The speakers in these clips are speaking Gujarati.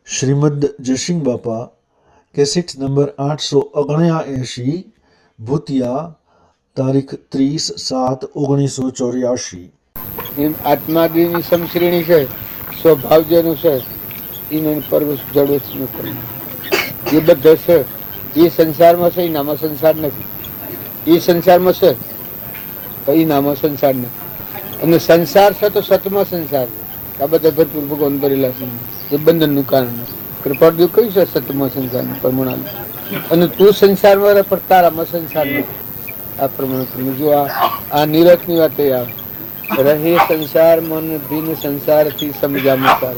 શ્રીમદ જયસિંહ બાપા કેસેટ નંબર 879 ભૂતિયા તારીખ 30/7/1984। આત્માદિની સમશ્રેણી છે, સ્વભાવ જેનું છે એને પરવશ જડોનું કર્મ એ બધા છે. એ સંસારમાં છે, એ નામાં સંસાર નથી. એ સંસારમાં છે, એ નામાં સંસાર નથી. અને સંસાર છે તો સતમાં સંસાર છે. આ બધા ભરપૂર ભગવાન ભરેલા છે. એ બંધનનું કારણ કૃપાળદેવ કહ્યું છે સતમાં સંસારનું પ્રમાણ. અને તું સંસારમાં રહે પણ તારામાં સંસાર નથી. આ પ્રમાણે જો આ નિરતની વાત આવે રહે સંસાર મન ભીન સંસારથી સમજામાં સાર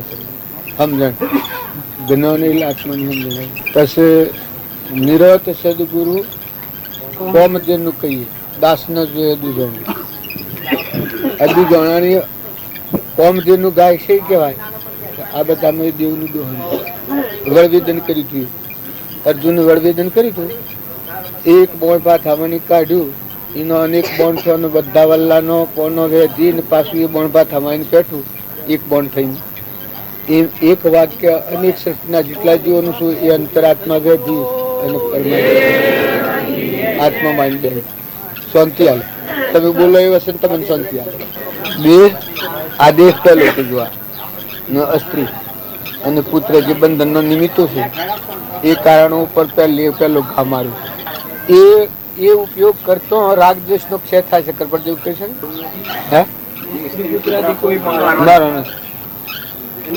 સમજણ જ્ઞાની આત્માની સમજણ. પછી નિરત સદગુરુ કોમજનનું કહીએ દાસનો જોઈએ દુજોણું. આ દુજોણાની કોમજનનું ગાય છે કહેવાય. આ બધામાં દેવનું દોહન વળવેદન કર્યું હતું. અર્જુને વળવેદન કર્યું હતું. એક બોણ પા થામણી કાઢ્યું એનો અનેક બોણ થયો, બધા વલ્લાનો પોનો વેધી ને પાછું એ બોણ પા થમાઈને બેઠું એક બોણ થઈને. એ એક વાક્ય અનેક સૃષ્ટિના જેટલા જીવોનું શું એ અંતરાત્મા વેધી અને આત્મા માઇન્ડ બે શાંતિ હાલે. તમે બોલો એ વસે તમને શાંતિ હાલે. બે આદેશ પહેલો કે જોવા સ્ત્રી અને પુત્ર જે બંધનનો નિમિત્તો છે એ કારણો ઉપર પહેલો ઘા માર્યો. એ ઉપયોગ કરતો રાગદ્વેષ નો ક્ષય થાય છે. કરપટ જેવું કહે છે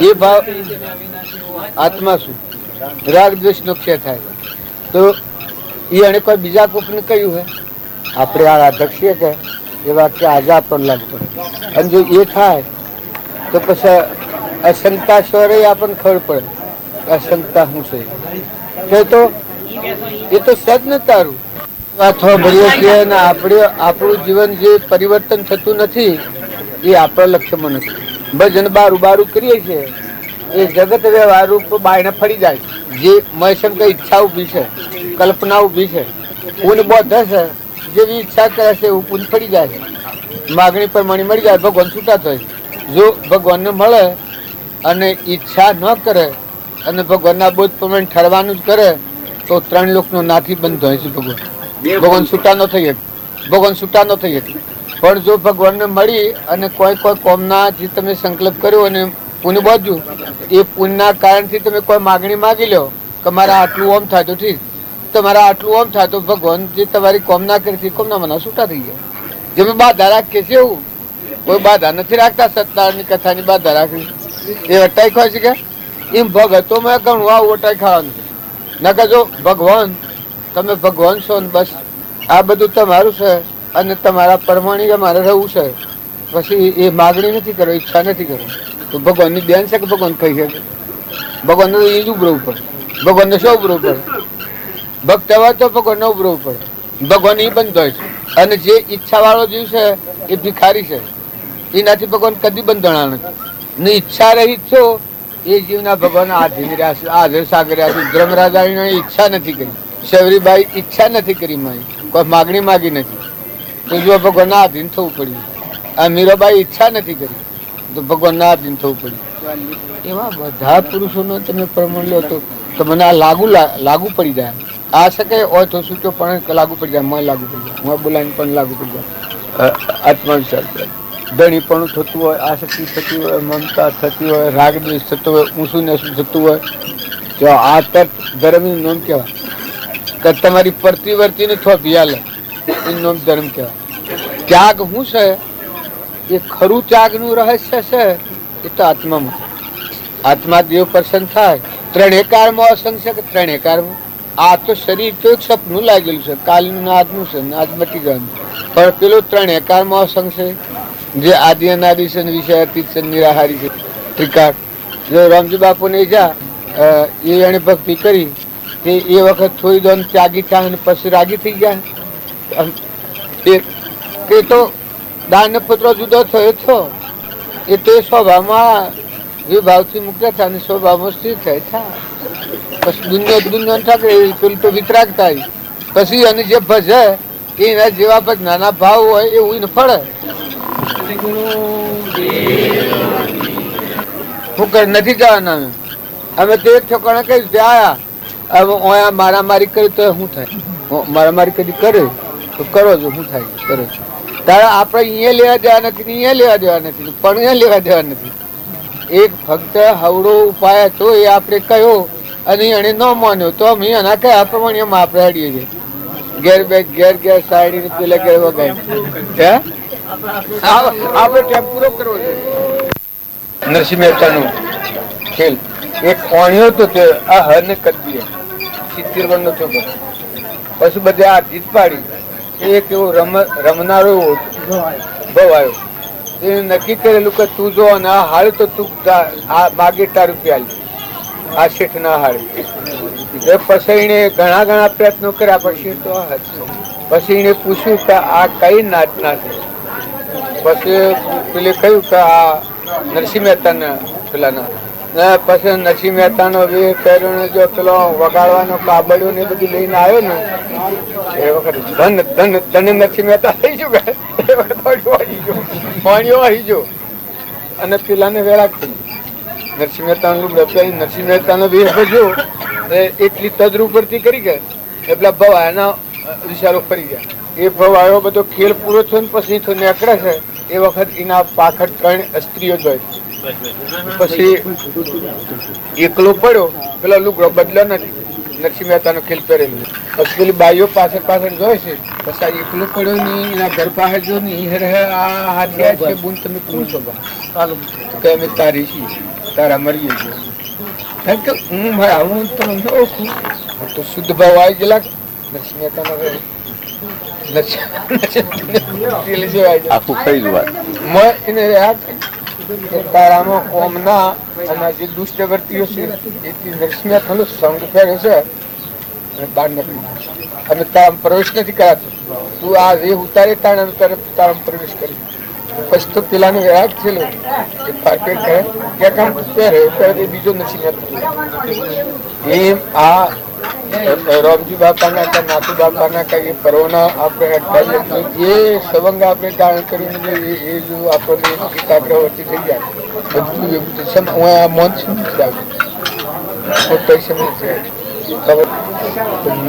એ ભાવ આત્મા શું રાગદ્વેષ નો ક્ષય થાય તો એ એને કોઈ બીજા કોકને કહ્યું હે આપણે આ રાધક્ષીએ કે એ વાક્ય આજે આપણને લાગુ પડે. અને જો એ થાય તો પછી અશંકા સ્વરે આપણને ખબર પડે અશંકા શું છે. એ તો સદ ને તારું અથવા ભરીએ છીએ ને આપણું જીવન જે પરિવર્તન થતું નથી એ આપણા લક્ષ્યમાં નથી. ભજન બારું કરીએ છીએ એ જગત વ્યવહાર રૂપ બાયને ફરી જાય. જે મયશંકર ઈચ્છા ઉભી છે, કલ્પના ઉભી છે, પૂન બોધ છે, જેવી ઈચ્છા કરે છે એવું પૂન ફરી જાય છે. માગણી પ્રમાણે મળી જાય. ભગવાન છૂટા થાય. જો ભગવાનને મળે અને ઈચ્છા ન કરે અને ભગવાનના બોધ પ્રમાણે ઠરવાનું જ કરે તો 3 લોકનો નાથી બંધ હોય છે. ભગવાન છૂટા ન થઈ શકે. ભગવાન છૂટા ન થઈ શકે. પણ જો ભગવાનને મળી અને કોઈ કોમના જે તમે સંકલ્પ કર્યો અને પુણ્ય બાંધ્યું એ પુણ્યના કારણથી તમે કોઈ માગણી માગી લો કે મારા આટલું ઓમ થાય તો ઠીક, તમારા આટલું ઓમ થાય તો ભગવાન જે તમારી કોમના કરી કોમના મના છૂટા થઈ ગયા. જેમ બાધા રાખીએ છે એવું કોઈ બાધા નથી રાખતા. સત્તાની કથાની બાધા રાખી એ અટાઈ ખાય છે કે એમ ભગતો મેં ઘણું આવું અટાઈ ખાવાનું છે. ના કે જો ભગવાન તમે ભગવાન છો ને બસ આ બધું તમારું છે અને તમારા પરમાણી મારે રહેવું છે. પછી એ માગણી નથી કરો, ઈચ્છા નથી કરો તો ભગવાનની બેન છે કે ભગવાન કહી શકે? ભગવાનને તો એ જ ઉભરવું પડે. ભગવાનને શું ઉભરવું પડે? ભક્ત હોય તો ભગવાનને ઉભરવું પડે. ભગવાન એ બંધ હોય છે. અને જે ઈચ્છા વાળો જીવ છે એ ભિખારી છે. એનાથી ભગવાન કદી બંધાણા નથી ને ઈચ્છા રહી છો એ જીવના ભગવાન આધીન રહ્યા છે, આધર સાગર રહ્યા છે. ધર્મરાજા ઈચ્છા નથી કરી, શેવરીબાઈ ઈચ્છા નથી કરી, કોઈ માગણી માગી નથી તો જો ભગવાનના આધીન થવું પડ્યું. આ મીરાબાઈ ઈચ્છા નથી કરી તો ભગવાનના આધીન થવું પડ્યું. એવા બધા પુરુષોનો તમે પ્રમાણ લો તો મને આ લાગુ પડી જાય. આ શકે હોય તો શું તો પણ લાગુ પડી જાય. મને લાગુ પડી જાય. હું બોલાવીને પણ લાગુ પડી જાય. આત્મવિશ્વાસ ધણી પણ થતું હોય, આસક્તિ થતી હોય, મમતા થતી હોય, રાગ દ્વેષ થતો હોય, ઊંસું નેસું થતું હોય તો આ તત્વ ધર્મનું નામ કહેવાય. કે તમારી પ્રતિવર્તીને થોભી હાલે એનું નામ ધર્મ કહેવાય. ત્યાગ શું છે એ ખરું ત્યાગનું રહસ્ય છે એ તો આત્મામાં. આત્મા દેવ પ્રસન્ન થાય. 3 એકારમાં અસંગ છે કે 3 એકારમાં આ તો શરીર તો એક સપનું લાગેલું છે. કાલનું આજનું છે ને આજ મટી જવાનું. પણ પેલો 3 એકારમાં અસંગ છે જે આદિ અનાદિ છે, વિષય અતીત છે, નિરાહારી છે, ત્રિકાળ. જો રામજી બાપુને જા એ એને ભક્તિ કરી એ વખત થોડી દોન ત્યાગી થાય અને પછી રાગી થઈ ગયા. એ તો દાન પુત્ર જુદો થયો એ તો સ્વભાવમાં વિભાવથી મુક્ત થાય અને સ્વભાવમાં સ્થિર થાય. પછી દુનિયા ઠાકરે પેલું તો વિતરાગ થાય. પછી અને જે ભજે એના જેવા પછી નાના ભાવ હોય એવું એને ફળે. નથી જવાના અમે તો એક ઠેકાણે કહી આયા, હવે ઓયા મારામારી કરી તો શું થાય? મારામારી કદી કરે તો કરો છો, શું થાય? કરો તારે આપણે અહીંયા લેવા દેવા નથી, અહીંયા લેવા દેવા નથી, પણ અહીંયા લેવા દેવા નથી. એક ફક્ત હવડો ઉપાય હતો એ આપણે કહ્યો અને એને ન માન્યો તો અમે એના કયા પ્રમાણે આપણે હાડીએ છીએ. ઘેર બે ઘેર ઘેર સાડી પેલા ઘેર વગાડી આપણે ટેપ પૂરો કરવો છે. નરસિંહ મહેતાનો ખેલ એક કોણ્યો તો તે આ હરને કરી દે 70 વર્ષનો છોકરો, પછી બધે આ જીત પાડી. એક એવો રમનારો બહુ આવ્યો, એને નક્કી કરેલું કે તું જો અને આ હાલ તો તું આ માગે તાર રૂપિયા આ શેઠ ના હારે. પછી એને ઘણા પ્રયત્નો કર્યા, પછી તો પછી એને પૂછ્યું કે આ કઈ નાચના છે. પછી પેલે કહ્યું કે આ નરસિંહ મહેતાના પેલાના. પછી નરસિંહ મહેતાનો વેહ કર્યો, જો પેલો વગાડવાનો કાબડિયો ને બધું લઈને આવ્યો ને એ વખત ધન ધન ધન નરસિંહ મહેતા થઈ ગયું. એ વખત પાણીઓ આવી ગયો અને પેલાને વેળાક થઈ. નરસિંહ મહેતાનો લુગડો પહેરી નરસિંહ મહેતાનો વેહ ભજ્યો, એટલી તદ્ર ઉપરથી કરી ગયા એટલે ભવ એના વિચારો ફરી ગયા. એ ભવ આવ્યો બધો ખેલ પૂરો થયો ને પછી તો નીકળે છે એ વખત એના પાખડ 3 સ્ત્રીઓ જોઈ. પછી એકલો પડ્યો, પેલો લુગડો બદલો નથી, નરસિંહ મહેતાનો ખેલ પહેરેલું. પછી પેલી બાઈઓ પાછળ જોઈ છે. પછી આ એકલો પડ્યો ને એના ઘર પાસે જો ને આ હાથિયા છે બુન તમે કોણ છો? કે અમે તારી છીએ, તારા મરીએ છીએ. હું ભાઈ આવું તમે ઓળખું તો શુદ્ધ ભાવ આવી ગયેલા. નરસિંહ મહેતાનો તારામાં કોમના અને જે દુષ્ટ વર્તીઓ છે એથી નરસિંહ મહેતાનો સંગ ફેરે છે અને બહાર નીકળી અને તારા પ્રવેશ નથી કરાતો. તું આ રે ઉતારે તારા પ્રવેશ કરી. પછી તો પેલાને વેરાગ છે બીજો નરસિંહ મહેતા એમ આ રામજી બાપાના કે નાથુ બાપાના કઈ પર્વના આપણે જે સવંગ આપણે ધારણ કરીને એ જો આપણને એકાગ્રવર્તી થઈ જાય બધું એવું હું આ મન સમજી જાઉં ખબર ન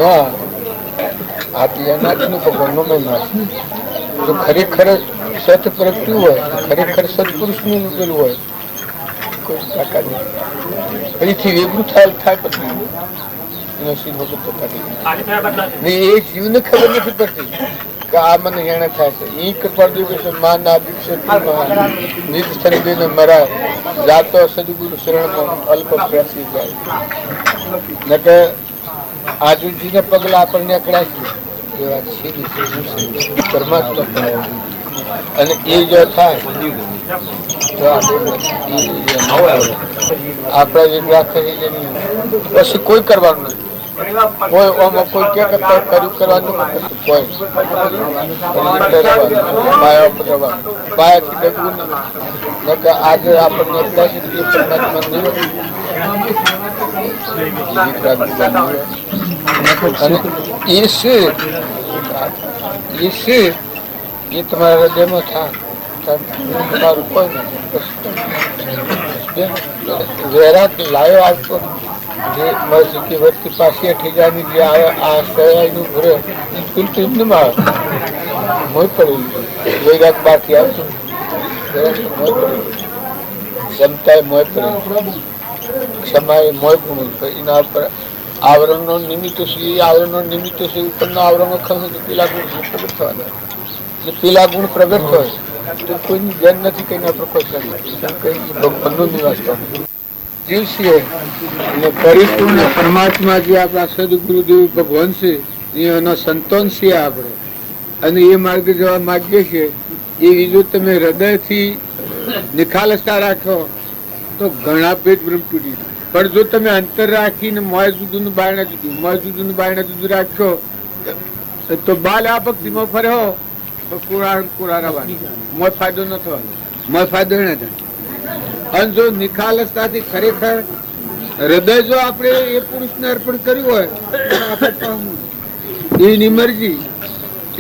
આપી એનાથનું ભગવાનનો મહિમા જો ખરેખર સત પ્રગટ્યું હોય, ખરેખર સત્પુરુષનું પેલું હોય કોઈ તાકાત નહીં. ફરીથી વેગળું થાય પછી એ જીવને ખબર નથી પડતી કે આ મને હેણે થાય છે. એ કૃપા દિવસે મા ના દિવસે નિજ શરીરને મરાય જાતો સદગુરુ શરણમાં અલ્પ પ્રસી જાય. નકે આજુજીને પગલા આપણને અકળાય છે એવા સીધી પરમાત્મા અને એ જો થાય તો આપણા વિગ્રહ કરી પછી કોઈ કરવાનું નથી. કોઈ કોઈ કે કર્યું કરવાનું કોઈ પાયાથી ડગવું નહીં. આજે આપણને એ તમારા હૃદયમાં થાય સારું કોઈ નથી. વેરાત લાયો આવતો જે મસ્જિદની વસ્તી પાસે ઠેકાની જે આ સહેલાઈનું ઘરે બિલકુલ એમનેમાં મોય પડેલું. વૈરાગ બહારથી આવતું ક્ષમતાએ મોય પડેલું, ક્ષમાએ મોય પડેલું. એના ઉપર આવરણનો નિમિત્ત છે, એ આવરણનો નિમિત્ત છે ઉપરના આવરણો ખસે તો પેલા ગુણ પ્રગટ થવાના. જે પેલા ગુણ પ્રગટ હોય તો કોઈની ધ્યાન નથી કઈ ના પ્રકોપ નથી ભગવાનનો નિવાસ કરે. જીવશે અને પરિપૂર્ણ પરમાત્મા જે આપણા સદગુરુદેવ ભગવાન છે એનો સંતોન છે આપણે અને એ માર્ગ જવા માગીએ છીએ. એ બીજું તમે હૃદયથી નિખાલસતા રાખો તો ઘણા પેટ બ્રહ્મ તૂટી. પણ જો તમે અંતર રાખીને મોય જુદું બાયણા જુદું મોય જુદું બાયણા જુદું રાખશો તો બાલ આ ભક્તિમાં ફર્યો તો કુરા રવાની મોય ફાયદો ન થવાનો, મોય ફાયદો ન થાય. અને જો નિખાલસતાથી ખરેખર હૃદય જો આપણે એ પુરુષને અર્પણ કર્યું હોય એની મરજી,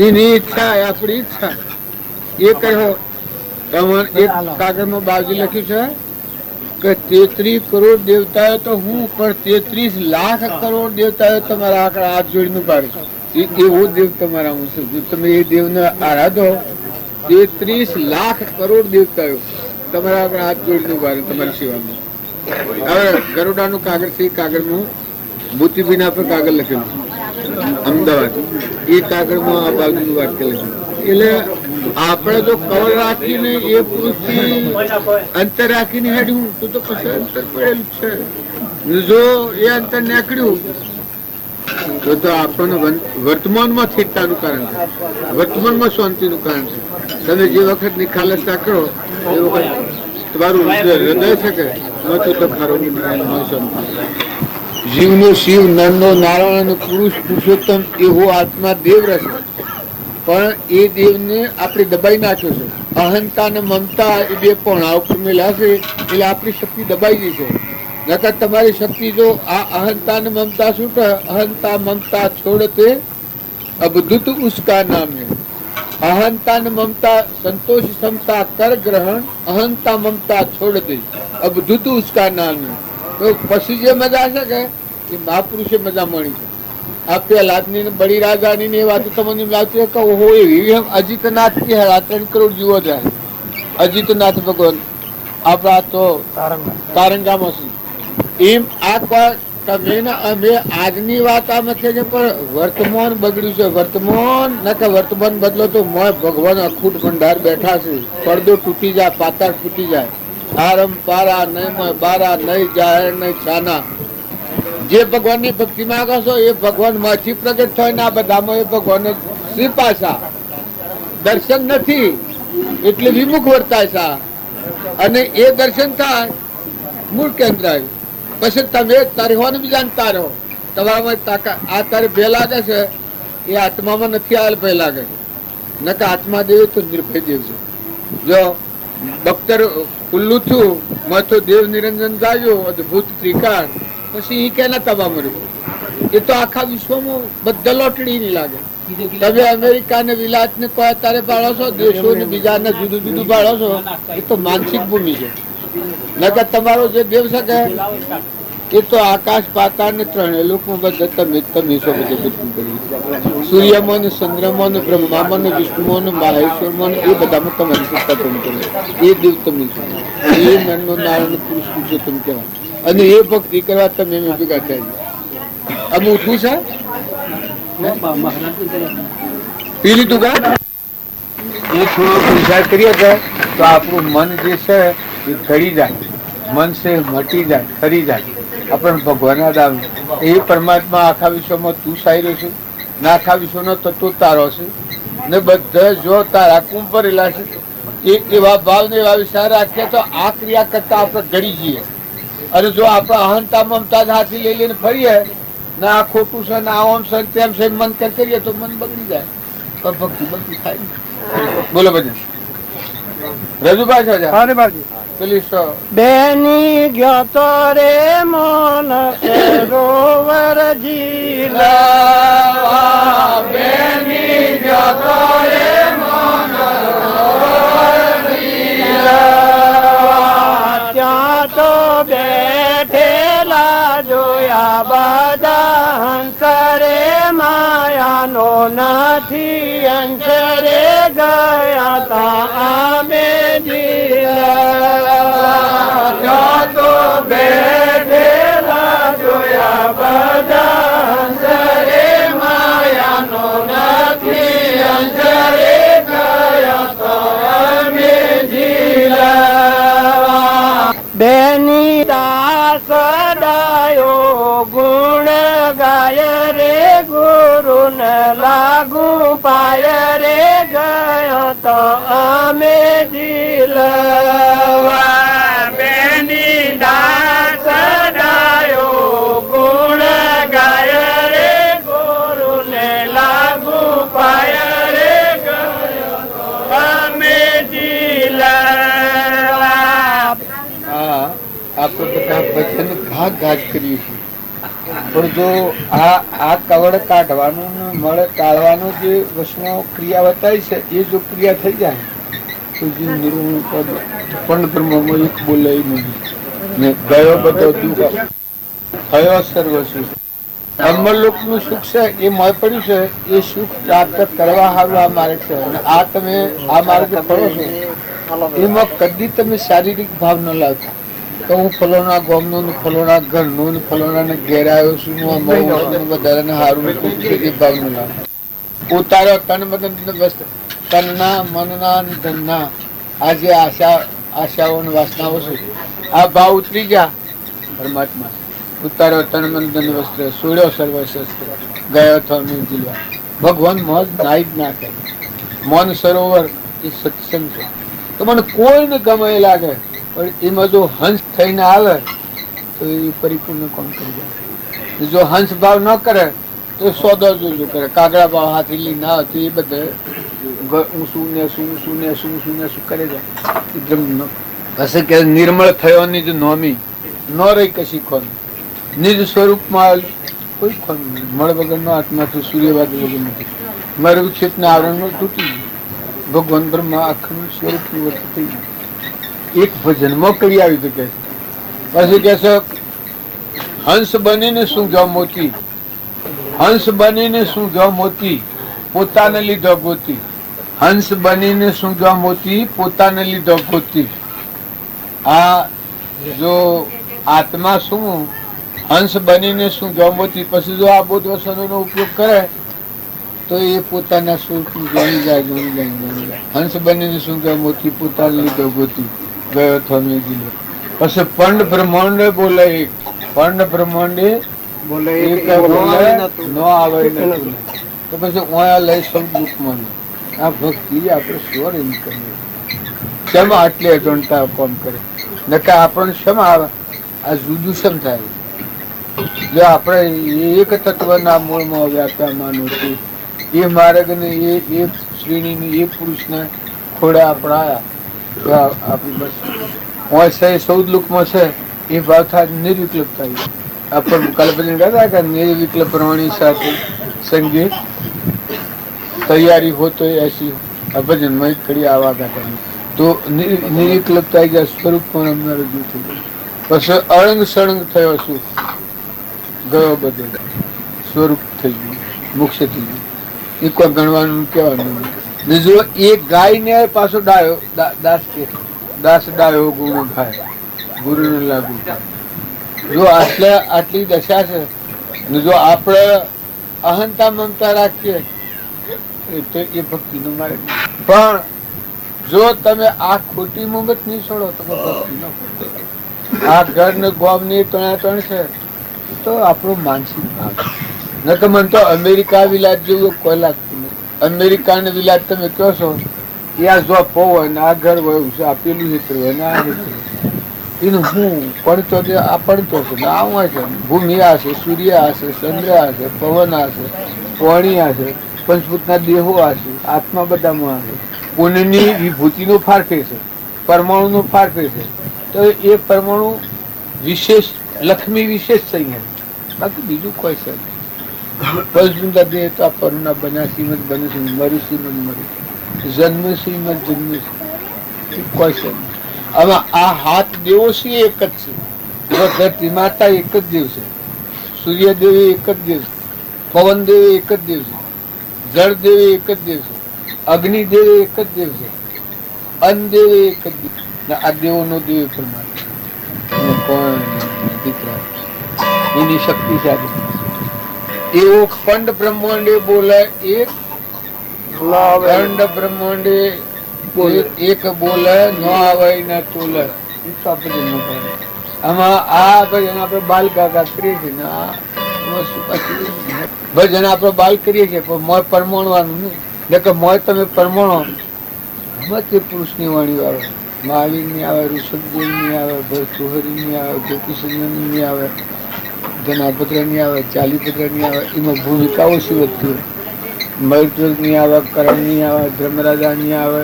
એની ઈચ્છા, આપણી ઈચ્છા એ કહ્યો. એક કાગળમાં બાજુ લખ્યું છે કે 33 કરોડ દેવતાઓ તો હું, પણ 33 લાખ કરોડ દેવતાઓ તમારા આંકડા હાથ જોડીને પાડે. એવો દેવ તમારા હું છું. જો તમે એ દેવને આરાધો, 33 લાખ કરોડ દેવતાઓ તમારા આંકડા હાથ જોડીને પાડે તમારી સેવામાં. હવે ગરુડાનું કાગળ છે, એ કાગળમાં મોતીબીના પર કાગળ લખેલું અમદાવાદ, એ કાગળમાં આ બાજુનું વાક્ય લખ્યું. એટલે આપણે જો કવર રાખીને એ પુરુષથી અંતર રાખીને હેડ્યું તો પછી અંતર પડેલું છે. જો એ અંતર નીકળ્યું તો આપણને વર્તમાનમાં સ્થિરતાનું કારણ છે, વર્તમાનમાં શાંતિનું કારણ છે. તમે જે વખત નિખાલસતા કરો એ વખત તમારું હૃદય છે કે તો ખરો શાંતિ. જીવનો શિવ, નરનો નારાયણ, પુરુષ પુરુષોત્તમ એવો આત્મા દેવ રસ, પણ એ દેવને આપણે દબાઈ નાખ્યો છે. અહંતા ને મમતા એ બે પણ ઉપર મેલા છે, એટલે આપણી શક્તિ દબાઈ ગઈ છે. નકર તમારી શક્તિ જો આ અહંતા ને મમતા છૂટ, અહંતા મમતા છોડતે અબધુત ઉસકા નામ है. અહંતા ને મમતા સંતોષ ક્ષમતા કર ગ્રહણ, અહંતા મમતા છોડતે અબધુત ઉસકા નામ है. તો પછી જે મજા છે કે એ મહાપુરુષે મજા મળી છે. આ પેલાદની બડી રાજાની ની વાત તમને લાગતી કે ઓહો એવી અજીતનાથ की है, 3 કરોડ જીવો જાય. અજીતનાથ ભગવાન આપણા તો તારંગામાં છે. એમ આ તમે અમે આજની વાત આમ છે કે પણ વર્તમાન બગડ્યું છે. વર્તમાન ના કે વર્તમાન બદલો તો ભગવાન અખૂટ ભંડાર બેઠા છે. પડદો તૂટી જાય, પાતાળ તૂટી જાય. આરમ પારા નહીં બારા નહીં જાહેર નહીં છાના. જે ભગવાન ની ભક્તિ માંગો છો એ ભગવાન માંથી પ્રગટ થાય ને આ બધામાં એ ભગવાન શ્રી પાસા દર્શન નથી એટલે વિમુખ વર્તાય છે. અને એ દર્શન થાય મૂળ કેન્દ્ર આવ્યું. પછી તમે તરહોને બી જાણતા રહો. તમારામાં તાકાત આ તારે ભે લાગે છે એ આત્મામાં નથી આવેલ ભય લાગે છે. નકર આત્મા દેવ તો નિર્ભય દેવ છે. જો બખ્તર ખુલ્લું થયું માં તો દેવ નિરંજન ગાયું અદભુત ત્રિકાળ, પછી એ કેના તબા મર્યું. એ તો આખા વિશ્વમાં બધા લોટડી નહીં લાગે. તમે અમેરિકા ને વિલાત ને કોઈ અત્યારે પાડો છો, દેશો ને બીજા ને જુદું જુદું પાડો છો, એ તો માનસિક ભૂમિ છે. નકર તમારો જે દેવ શકે એ તો આકાશ પાતાળ ને ત્રણે લોકમાં બધા તમે સૂર્યમાં ને ચંદ્રમાં ને બ્રહ્મામાં ને વિષ્ણુમાં ને માહેશ્વરમાં એ બધામાં તમારી સત્તા તમે કરે. એ દેવ તમે છો. એ નરનો નારાયણ પુરુષ પુરુષોત્તમ કહેવાય. અને એ ભક્તિ કરવા તમે એમ ભેગા થાય. આમ ઉઠવું છે પી લીધું કા એ થોડો વિચાર કરીએ તો આપણું મન જે છે એ ચડી જાય, મન છે મટી જાય, ખરી જાય. આપણને ભગવાન યાદ આવે. એ પરમાત્મા આખા વિશ્વમાં તું સાયરો છે ને આખા વિશ્વનો તત્વ તારો છે ને બધા જો તારા કુંભરેલા છે. એ એવા ભાવ ને એવા વિચાર રાખીએ તો આ ક્રિયા કરતા આપણે ઘડી જઈએ. અને જો આપણે અહંતા મમતા હાથી લઈ લઈને ફરીએ ને આ ખોટું છે ને આમ છે તેમ છે મન કરીએ તો મન બગડી જાય. પણ ભક્તિ બગડી થાય. બોલો બધું રજુભાઈ બેની ગયો તો રે મોન સરોવર જીલા, બેની ગયો તો રે મોન સરોવર જીલા. ત્યાં તો બેઠેલા જોયા બધા હંસરે માયાનો નથી અંશરે ગયા તા અમે તો બેઠેલા જોયા બધા અંતરે માયાનો નથી અંતરે ગયા તો અમે જીલા. બેની દાસ ડાયો ગુણ ગાય રે ગુરુ ને લાગુ પાય રે ગયો તો અમે જીલવા. બેની દાસ ડાયો ગુણ ગાય રે ગુરુ ને લાગુ પાય રે ગયો તો અમે જીલવા. આપણે બધા વચન ઘાત ઘાત કર્યું છે. પણ જો આ કવડ કાઢવાનું મળે કાઢવાનું જે વૈષ્ણવ ક્રિયા બતાવી છે એ જો ક્રિયા થઈ જાય તો જે નિર્ગુણ પદ પણ બ્રહ્મમાં એક બોલાય નહીં. ને ગયો બધો દુઃખ, થયો સર્વ સુખ. અમરલોકનું સુખ છે એ મોય પડ્યું છે, એ સુખ પ્રાપ્ત કરવા હારું આ માર્ગ છે. અને આ તમે આ માર્ગ ફરો છો એમાં કદી તમે શારીરિક ભાવ ન લાવતા કે હું ફલોના ગામનો ને ફલોના ઘરનો ને ફલોના ને ઘેર આવ્યો છું, હું બધાને હારું એ ભાવ ન લાવતા. ઉતારો તન મદન વસ્તુ, તનના મનના ધનના આ જે આશાઓ અને વાસનાઓ છે, આ ભાવ ઉતરી ગયા પરમાત્મા. ઉતારો તન મન ધન વસ્ત્ર, સોળ્યો સર્વ શસ્ત્ર, ગયો થો જીલવા. ભગવાન મોજ નાઈ જ ના કરે. મૌન સરોવર એ સત્સંગ છે. તો મને કોઈને ગમે લાગે, પણ એમાં જો હંસ થઈને આવે તો એ પરિપૂર્ણ કોણ કરી જાય. જો હંસ ભાવ ન કરે તો સોદો જોજો કરે. કાગડા ભાવ હાથી લઈ ના આવે તો એ બધે ઊંસું ને શું કરે જાય. હશે કે નિર્મળ થયો નિજ નોમી, ન રહી કશી ખોન. નિજ સ્વરૂપમાં કોઈ ખોન નહીં. મળ વગરનો આત્માથી સૂર્યવાદ વગર નથી. મારું વિક્ષેપને આવરણમાં તૂટી ગયું. ભગવાન બ્રહ્મા આખનું સ્વરૂપનું વસ્તુ થઈ ગયું. એક ભજનમાં કવિ આવી શકે છે. પછી કે છે હંસ બનીને શું ગયો મોતી, હંસ બનીને શું ગયો મોતી, પોતાને લીધો ગોતી. હંસ બનીને શું ગયો મોતી, પોતાને લીધો ગોતી. આ જો આત્મા શું હંસ બનીને શું ગયો મોતી, પછી જો આ બોધ વસનોનો ઉપયોગ કરે તો એ પોતાના સ્વરૂપનું જાણી જાય. હંસ બનીને શું ગયો મોતી, પોતાને લીધો ગોતી, ગયો થમે જીલો. પછી પંડ બ્રહ્માંડે બોલે એક, પંડ બ્રહ્માંડે બોલે એક બોલે ન આવે નથી. તો પછી ઓયા લઈ સૌ દુઃખમાં. આ ભક્તિ આપણે સ્વર એમ કરીએ. શેમાં આટલી અજણતા કોમ કરે? નકા આપણને શેમાં આવે? આ જુદું શેમ થાય? જો આપણે એક તત્વના મૂળમાં વ્યાપ્યામાનું છું, એ માર્ગને એ શ્રેણીને એ પુરુષને ખોડા આપણે આવ્યા તો આપણી બસ હોય સૌદ લુકમાં છે એ ભાવ થાય નિર્વિકલ્પ થાય. આપણે કલ્પના કરતા કે નિર્વિકલ્પ પ્રમાણી સાથે સંગીત તૈયારી હો તો એસી ભજનમાં ખડી આવા કરતા તો નિર્વિકલ્પ થઈ ગયા. સ્વરૂપ પણ અમને રજૂ થઈ ગયું. પછી અળંગ સળંગ થયો શું ગયો બધો સ્વરૂપ થઈ ગયું, મોક્ષ થઈ ગયું. એ કોઈ ગણવાનું કહેવાનું. બીજું એ ગાય ને પાછો ડાયો દાસ કે દાસ ડાયો ગુરુ ગાય, ગુરુને લાગુ. જો આટલી દશા છે ને જો આપણે અહંતા મમતા રાખીએ તો એ ભક્તિ નો માર્ગ. પણ જો તમે આ ખોટી મુમત નહીં છોડો તો ભક્તિ ન. આ ઘર ને ગોમ ની ત્રણ છે તો આપણો માનસિક ભાગ. ન તો મને તો અમેરિકા વિલાસ જેવું કોઈ લાગતું નથી. અમેરિકા ને વિલાસ તમે કહો છો ત્યાં જો હોય ને આ ઘર હોય છે, આ પેલું હેત્ર હોય ને આ હેત્ર એનું હું પડતો છે, આ પડતો છે ને આ હોય છે. ભૂમિ આ છે, સૂર્ય આ છે, ચંદ્ર આ છે, પવન આ છે, પાણી આ છે, પંચભૂતના દેહો આ છે, આત્મા બધામાં આ છે. પુણ્યની વિભૂતિનો ફારફે છે, પરમાણુનો ફારફે છે. તો એ પરમાણુ વિશેષ લક્ષ્મી વિશેષ થઈ ગયા, બાકી બીજું કોઈ છે પંચભૂતના દેહ તો આ પરુના બન્યા શ્રીમદ બને છે, મરી શ્રીમદ મરી, જન્મ શ્રીમદ જન્મ છે, કોઈ છે. હવે આ હાથ દેવો છે એક જ છે. ધરતી માતા એક જ દેવ છે, સૂર્યદેવ એક જ દેવ છે, પવન દેવ એક જ દેવ છે, જળ દેવ એક જ દેવ છે, અગ્નિ દેવ એક જ દેવ છે, અન્ન દેવ એક જ દેવ. આ દેવો નો દેવ પરમાત્મા કોણ દીકરા એની શક્તિ સાથે એવો ખંડ બ્રહ્માંડે બોલે એક, ખંડ બ્રહ્માંડે એક બોલે ન આવે ન તોલે. આમાં આ ભજન આપણે બાલ ગાગા કરીએ છીએ ને આ ભજન આપણે બાલ કરીએ છીએ પણ મોય પરમાણવાનું નહીં. કે મોય તમે પરમાણો એમાં તે પુરુષની વાણી આવે, મહાવીર ની આવે, ઋષભદેવ ની આવે, ભરતુહરી ની આવે, ગોપીચંદ્ર ની આવે, ધનાભદ્ર ની આવે, ચાલીભદ્ર ની આવે. એમાં ભૂમિકાઓ શું વધતી હોય? મયુરધ્વજ ની આવે, કરણ ની આવે, ધર્મરાજા ની આવે,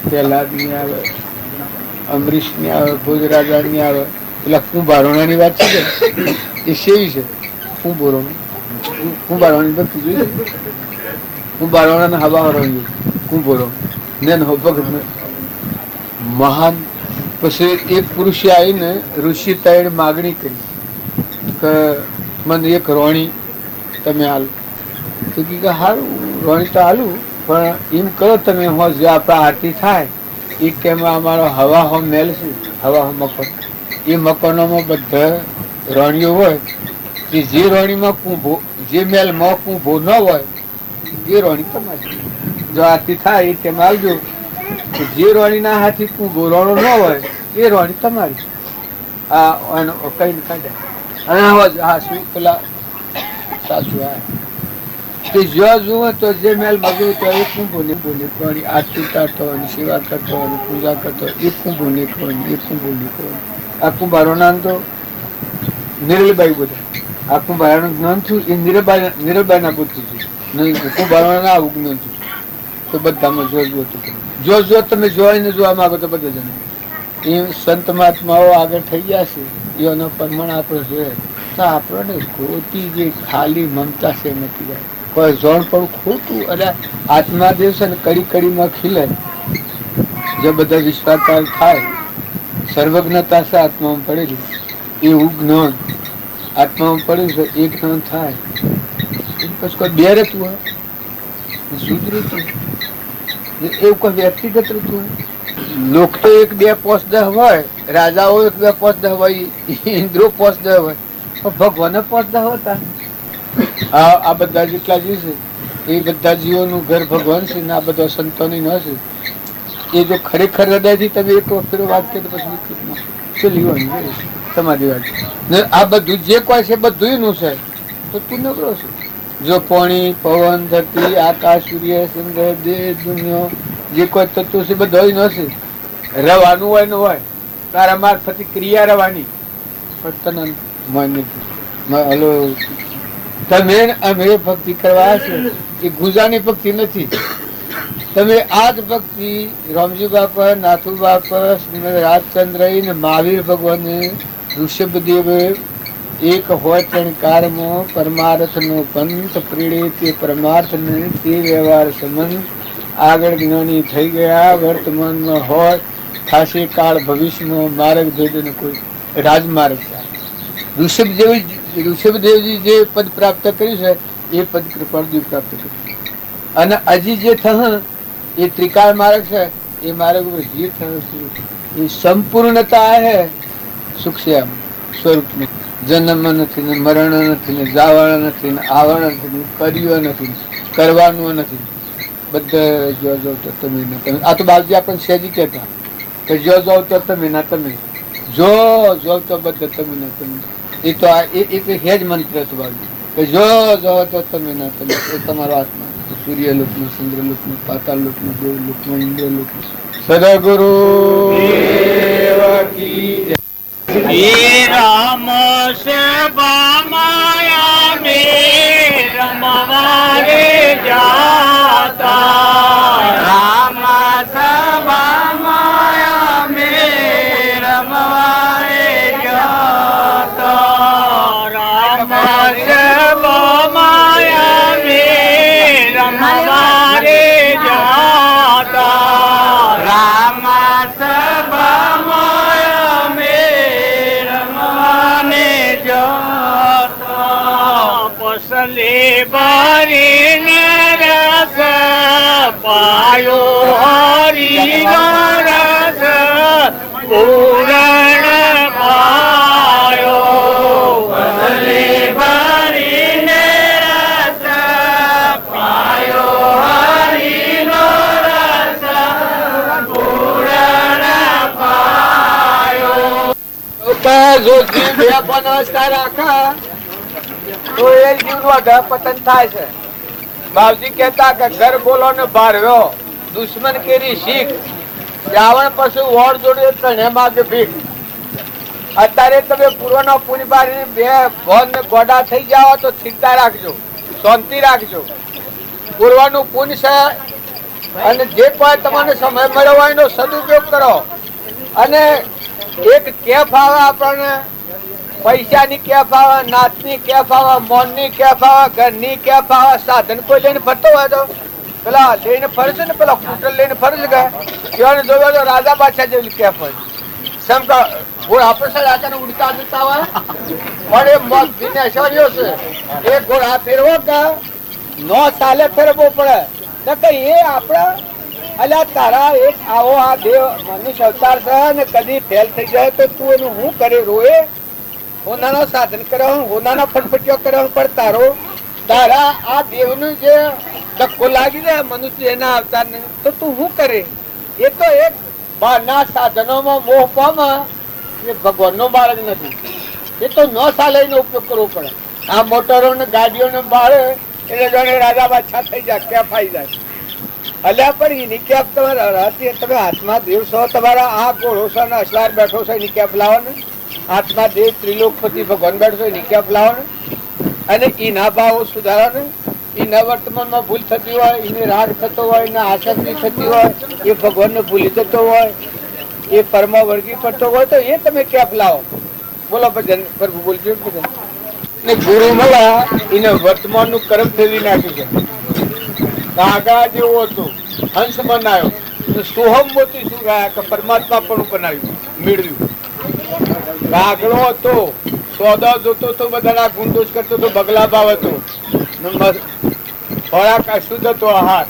પ્રહલાદ ની આવે, અમરીશ ની આવે, ભોજરાજા ની આવે. એટલે કુંભારોણા ની વાત છે એ સેવી છે. કુંભારોણી ભક્તિ જોઈ કુંભારોણા હવા કુંભોરો ને ભગત મહાન પછી એક પુરુષે આવીને ઋષિ તૈણ માગણી કરી કે મને એક રોણી તમે હાલ તો કે સારું રોણી તો હાલું પણ એમ કરો તમે હો જે આપણા આરતી થાય એ કેમાં અમારો હવા હો મેલ છે હવા હો મકાન એ મકાનોમાં બધા રોણીઓ હોય કે જે રોણીમાં કુંભો જે મેલમાં કુંભો ન હોય એ રોણી તમારી જો આરતી થાય એ તેમાં આવજો જે રોણીના હાથી કુંભો રોણો ન હોય એ રોણી તમારી આ કઈ કાઢ્યા અને હા શું પેલા સાચું આ કે જો જુઓ તો જે મેલ મગ્યું તો એ કુંભો નીકળવાની રોણી આરતી કાઢતો હોય સેવા કરતો હોય પૂજા કરતો હોય એ કુંભો નીકળવાની એ કુંભો નીકળવાની આ કુંભારોના તો નિરલબાઈ બધા આ કુંભારાનું જ્ઞાન થયું એ નિરલબાઈના બુદ્ધિ છે કુંભારોના આવું જ્ઞાન થયું તો બધામાં જો તમે જોઈને જોવા માંગો તો બધા જણા એ સંત મહાત્માઓ આગળ થઈ ગયા છે એનો પ્રમાણ આપણે જોઈએ તો આપણને ખોટી જે ખાલી મમતા છે નથી જાય કોઈ જોણ પણ ખોટું અને આત્માદેવ છે ને કડી કડીમાં ખીલે જે બધા વિશ્વાસ થાય સર્વજ્ઞતા છે આત્મામાં પડેલી એવું જ્ઞાન આત્મામાં પડ્યું છે એ જ્ઞાન થાય પછી કોઈ બે રહેતું હોય શુદ્ધ રહેતું એવું કોઈ વ્યક્તિગત રહેતું હોય લોક તો એક બે પોસ્ટ હોય રાજાઓ એક બે પોસ્ટ હોય ઇન્દ્રો પોસ્ટ હોય પણ ભગવાન પોસ્ટ હોતા આ બધા જેટલા જીવ છે એ બધા જીવોનું ઘર ભગવાન છે ને આ બધા સંતોની ન છે એ જો ખરેખર હૃદયથી તમે એક વખત વાત કરી પછી લેવાની તમારી વાત ને આ બધું જે કોઈ છે બધું નું છે તો તું નબળો છે જો પાણી પવન ધરતી આકાશ સૂર્ય ચંદ્ર દેહ દુનિયા જે કોઈ તત્વ છે બધા ન છે રવાનું હોય ને હોય તારા મારફતી ક્રિયા રવાની પણ તને હલો તમે અમે ભક્તિ કરવા છે એ ગુજાની ભક્તિ નથી તમે આ જ ભક્તિ રામજી બાપા નાથુ બાપા શ્રીમદ રાજચંદ્ર ને મહાવીર ભગવાન ઋષભદેવ એક હોય ત્રણકારમાં પરમાર્થ નો પંથ પ્રેડે તે પરમાર્થ ને તે વ્યવહાર સંબંધ આગળ જ્ઞાની થઈ ગયા વર્તમાનમાં હોય ખાસી કાળ ભવિષ્યમાં માર્ગ ભેદનો કોઈ રાજમાર્ગ છે ઋષભદેવજી જે પદ પ્રાપ્ત કર્યું છે એ પદ કૃપાળદેવ પ્રાપ્ત કર્યું અને હજી જે થયું એ ત્રિકાળ માર્ગ છે એ માર્ગ ઉપર જે થયું એ સંપૂર્ણતા હે સુખ છે આમ સ્વરૂપ में જન્મ નથી ને મરણ નથી ને જાવણ નથી ને આવણ નથી ને કર્યો નથી કરવાનું નથી બધા જો જાવ તો તમે ને તમે આ તો બાપજી આપણને સહેજી કહેતા કે જો જાવ તો તમે ના તમે જો જાવ તો બધા તમે ના તમે એ તો એક હેજ મંત્ર હતો બાપજી કે જો જાવ તો તમે ના તમે એ તમારો આત્મા સૂર્ય લોકનું ચંદ્ર લોકનું પાતાળ લોકનું દેવ લોકનું ઇન્દ્ર લોકનું સદગુરુ ये राम सेवा माया में रमवारे जाता राम सेवा माया में रमवारे जाता राम सेवा माया में रमवारे जाता राम सेवा पसले बारी रस पायो हरि रस पूरण पायो पसले बारी रस पायो हरि रस पूरण पायो જો જીવ વ્યાપન અવસ્થા રાખા તો એ જીવનું અધપતન થાય છે બાપજી કહેતા કે ઘર બોલો ને ભારવ્યો દુશ્મન કેરી શીખ રાવણ પશુ વોર જોડે તને માગે ભીખ અત્યારે તમે પૂર્વનો પૂરી બારી બે ભોન ને ગોડા થઈ જાઓ તો સ્થિરતા રાખજો શાંતિ રાખજો પૂર્વનું પુણ્ય છે અને જે કોઈ તમને સમય મળ્યો હોય એનો સદુપયોગ કરો અને એક કેફ આવે આપણને પૈસાની કેફ આવે નાચની કેફ આવે મોનની કેફ આવે ઘરની કેફ આવે સાધન કોઈ લઈને ફરતો હોય તો પેલા લઈને ફરશે ને પેલા સ્કૂટર લઈને ફરશે કે જોવે તો રાજા બાદશાહ જેવી કેફ હોય સમ કા ગોળ આપણે સાહેબ આચાને ઉડતા જતા હોય પણ એ મગ જીને અસર્યો છે એ ગોળ આ ફેરવો કે નો ચાલે ફેરવો પડે તો કે એ આપણા અલ્યા તારા એક આવો આ દેવ મનુષ્ય અવતાર છે ને કદી ફેલ થઈ જાય તો તું એનું શું કરે રોએ હોનાનો સાધન કરે હોનાનો ફટફટીઓ કરે પણ તારા આ દેવનું જે ધક્કો લાગી જાય મનુષ્ય એના અવતારને તો તું શું કરે એ તો એક બહારના સાધનોમાં મોહ પામે એ ભગવાનનો બાળક નથી એ તો ન ચાલે એનો ઉપયોગ કરવો પડે આ મોટરો ને ગાડીઓ ને બાળે એટલે જાણે રાજા બાદશાહ થઈ જાય કેફ આવી જાય અલ્યા પણ એની કેફ તમારા તમે હાથમાં દેવ છો તમારા આ ઘોડો છે ને અસલાર બેઠો છે એની કેફ લાવો ને હાથમાં દેવ ત્રિલોકપતિ ભગવાન બેઠો છે એની કેફ લાવો ને અને એના ભાવો સુધારો ને એના વર્તમાનમાં ભૂલ થતી હોય એને રાગ થતો હોય એને આસક્તિ થતી હોય એ ભગવાનને ભૂલી જતો હોય એ પરમ વળગી પડતો હોય તો એ તમે કેફ લાવો બોલો ભજન પ્રભુ બોલજો ભજન ને ગુરુ મળ્યા એને વર્તમાનનું કર્મ ફેરવી નાખ્યું છે કાગા જેવો હતો હંસ બનાવ્યો સોહમ મોતી શું ગયા કે પરમાત્મા પણ બનાવ્યું મેળવ્યું કાગડો હતો સોદા જોતો તો બધાના ગુંડોશ કરતો તો બગલા ભાવ હતો ખોરાક અશુદ્ધ હતો આહાર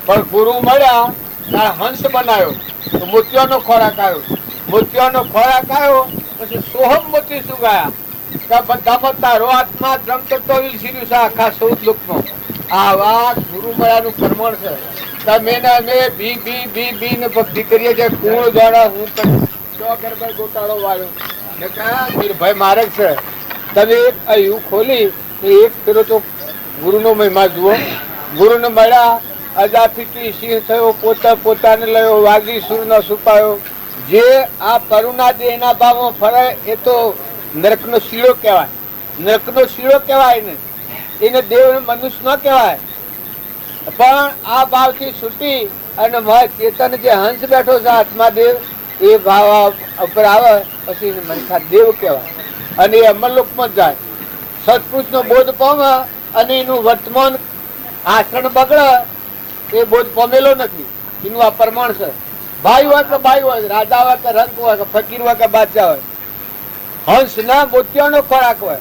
પણ ગુરુ મળ્યા ત્યારે હંસ બનાવ્યો તો મોતિયાનો ખોરાક આવ્યો મોતિયાનો ખોરાક આવ્યો પછી સોહમ મોતી શું ગયા બધામાં તારો આત્મા દ્રમ તત્વ વિલસીર્યું છે આખા સૌદ લોકમાં આવા ગુરુ મળ્યાનું પ્રમાણ છે તમે ને અમે બી બી બી બી ને ભક્તિ કરીએ છીએ કુણ દ્વારા હું ગરબડ ગોટાળો વાળ્યો નિર્ભય માર્ગ છે તમે એક અયું ખોલી એક ફેરો તો ગુરુનો મહિમા જુઓ ગુરુને મળ્યા અજાફીટી સિંહ થયો પોતાને લયો વાગી સુરનો છુપાયો જે આ કરુણા દેહના ભાવમાં ફરે એ તો નરકનો શીળો કહેવાય નરકનો શીળો કહેવાય ને એને દેવ મનુષ્ય ન કહેવાય પણ આ ભાવથી છૂટી અને ચેતન જે હંસ બેઠો છે આત્માદેવ એ ભાવ ઉપર આવે પછી મનખા દેવ કહેવાય અને એ અમરલોકમાં જ જાય સત્પુરુષનો બોધ પામે અને એનું વર્તમાન આચરણ બગડે એ બોધ પામેલો નથી એનું આ પ્રમાણ છે ભાઈ હોય કે ભાઈ હોય રાજા હોય કે રંગ હોય કે ફકીર હોય કે બાદશાહ હોય હંસ ના મોતિયાનો ખોરાક હોય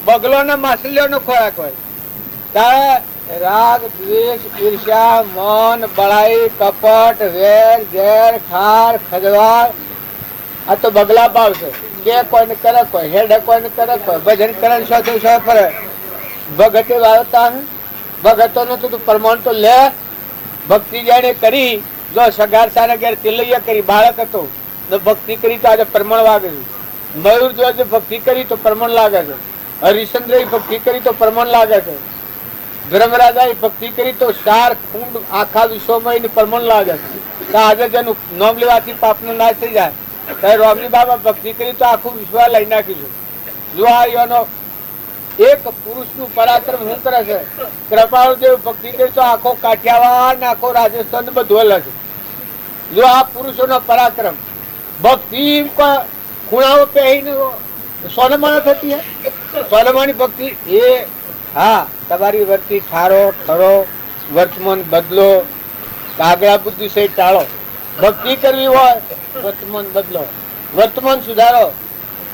બગલો ના માછલીઓનો ખોરાક હોય ત્યારે રાગ દ્વેષ ઈર્ષ્યા મન બળાઈ કપટ વેર ઝેર ઠાર ખજવાર આ તો બગલા ભાવ છે કે કોઈને કરે કોઈ હેડે કોઈને કરે કોઈ ભજન કરે સો ફરે ભગતે વાળતા ભગતો નો તો પ્રમાણ તો લે ભક્તિ જાણે કરી જો સગાર સારા ઘેર તિલૈયા કરી બાળક હતો તો ભક્તિ કરી તો આજે પ્રમાણ વાગે છે મયુર જો ભક્તિ કરી તો પ્રમાણ લાગે છે હરિશ્ચંદ્ર ભક્તિ કરી તો પ્રમાણ લાગે છે ધર્મરાજા ભક્તિ કરી તો ચાર કુંડ આખા વિશ્વમાં એની પ્રમાણ લાગે છે આજે જેનું નામ લેવાથી પાપનો નાશ થઈ જાય ત્યારે રોમજી બાબા ભક્તિ કરી તો આખું વિશ્વ લઈ નાખ્યું છે જો આ યોનો એક પુરુષનું પરાક્રમ શું કરે છે કૃપાળુદેવ ભક્તિ કરી તો આખો કાઠિયાવાડ ને આખો રાજસ્થાન બધું હલે છે જો આ પુરુષોનો પરાક્રમ ભક્તિ ખૂણાઓ પહેરીને સોનમાનો થતી હે સોનમાની ભક્તિ એ હા તમારી વર્તી ઠારો ઠરો વર્તમાન બદલો કાગડા બુદ્ધિ સહિત ટાળો ભક્તિ કરવી હોય વર્તમાન બદલો વર્તમાન સુધારો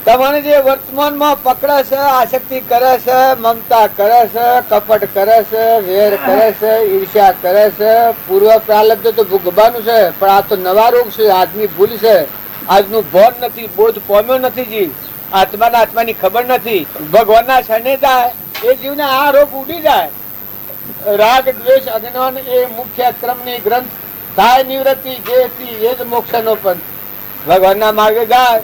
તમારે જે વર્તમાનમાં પકડે છે આસક્તિ કરે છે મમતા કરે છે કપટ કરે છે વેર કરે છે ઈર્ષ્યા કરે છે પૂર્વ પ્રાલબ્ધ તો ભોગવવાનું છે પણ આ તો નવા રોગ છે આજની ભૂલ છે આજનું ભોન નથી બોધ પામ્યો નથી જીવ આત્માની ખબર નથી ભગવાનના શરણે જાય એ જીવને આ રોગ ઉડી જાય રાગ દ્વેષ અજ્ઞાન એ મુખ્ય ક્રમની ગ્રંથ થાય નિવૃત્તિ જે એ જ મોક્ષનો પંથ ભગવાનના માર્ગે જાય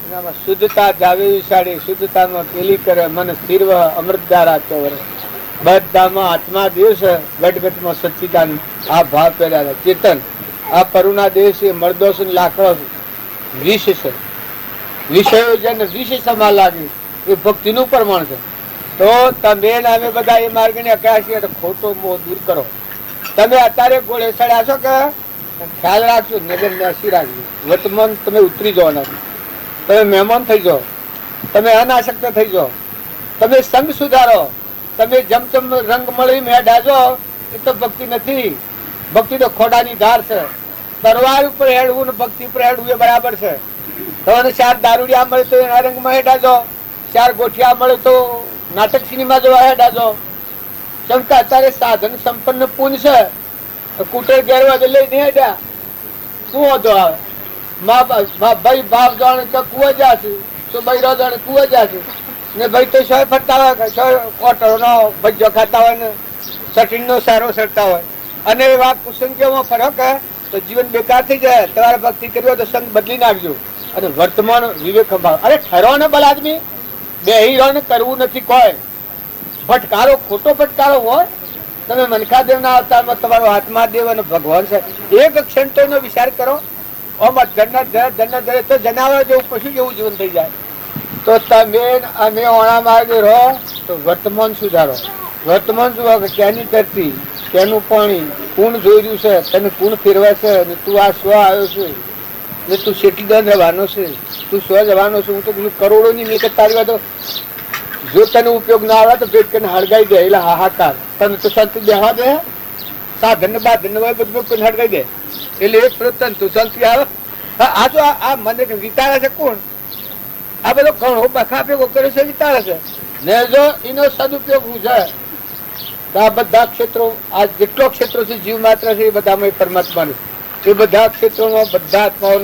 એનામાં શુદ્ધતા જાવે વિશાળી શુદ્ધતામાં પેલી કરે મન સ્થિર અમૃત ધારા ચોવરે બધામાં આત્મા દેવ છે ગટગટમાં સચ્ચિદાન આ ભાવ પેલા ચેતન આ કરુણા દેવ છે મરદોસ લાકડો વિષ છે વિષયો જેને વિષ સમા લાગે એ ભક્તિનું પ્રમાણ છે તો તમે અમે બધા એ માર્ગને અકળાશીએ તો ખોટો મોહ દૂર કરો તમે અત્યારે ગોળે સડ્યા છો કે ખ્યાલ રાખજો નજર નાસી રાખજો વર્તમાન તમે ઉતરી જવાના તમે મહેમાન થઈ જાઓ તમે અનાસક્ત થઈ જાઓ તમે સંગ સુધારો તમે જેમ રંગ મળી મેઢા જાઓ એ તો ભક્તિ નથી ભક્તિ તો ખોડાની ધાર છે તરવાર ઉપર હેડવું ને ભક્તિ ઉપર હેડવું એ બરાબર છે તમને 4 દારૂડિયા મળે તો એના રંગમાં હેડા જાઓ, 4 ગોઠિયા મળે તો નાટક સિનેમા જોવા હેડા જાઓ. કેમ કે અત્યારે સાધન સંપન્ન પૂન છે, કુટર ગેરવાજે લઈને હેડ્યા શું વાંધો આવે? ભાઈ બાપ જાણે તો કુવા જશે, તો ભાઈ રો જાણે કુવા જશે ને ભાઈ તો શોય ફરતા હોય, શોય કોટરનો ભજ્જો ખાતા હોય ને સટીનનો સારો સરતા હોય. અને એવા કુસંગીઓમાં ફરક હે તો જીવન બેકાર થઈ જાય. તમારે ભક્તિ કરવી હોય તો સંગ બદલી નાખજો અને વર્તમાન વિવેક ભાવ. અરે ઠરો ને બલ આદમી બેહી રહો ને કરવું નથી કોઈ. ફટકારો ખોટો ફટકારો હોય, તમે મનખાદેવ ના અવતારમાં તમારો હાથમાં દેવ અને ભગવાન છે. એક ક્ષણ તો એનો વિચાર કરો. તો જનાવર જેવું પશુ જેવું જીવન થઈ જાય. તો તમે અમે ઓણા માર્ગે રહો તો વર્તમાન સુધારો. વર્તમાન શું ક્યાંની કરતી, ક્યાંનું પાણી, કુણ જોઈ રહ્યું છે, તને કુણ ફેરવા છે, ને તું આ સ્વ આવ્યો છે, ને તું શેટીદાન રહેવાનો છે, તું સ્વ જવાનો છે. હું તો બીજું કરોડોની મિલકત તારી તો જો તને ઉપયોગ ના આવે તો પેટ કરીને હળગાઈ દે. એટલે હાહાકાર. તને તો શાંતિ બેહવા દે, સાધન ને બાધન હોય બધું કોઈ હળગાઈ દે. એટલે એક પ્રતન તું શાંતિ આવે. આ તો આ મને વિચારે છે કોણ? આ બધો ઘણો બખા ભેગો કર્યો છે, વિચારે છે ને. જો એનો સદુપયોગ હું છે આ બધા ક્ષેત્રો, આ જેટલો ક્ષેત્રો છે જીવ માત્ર છે એ બધામાં પરમાત્માનું. એ બધા ક્ષેત્રોમાં બધા આત્માઓ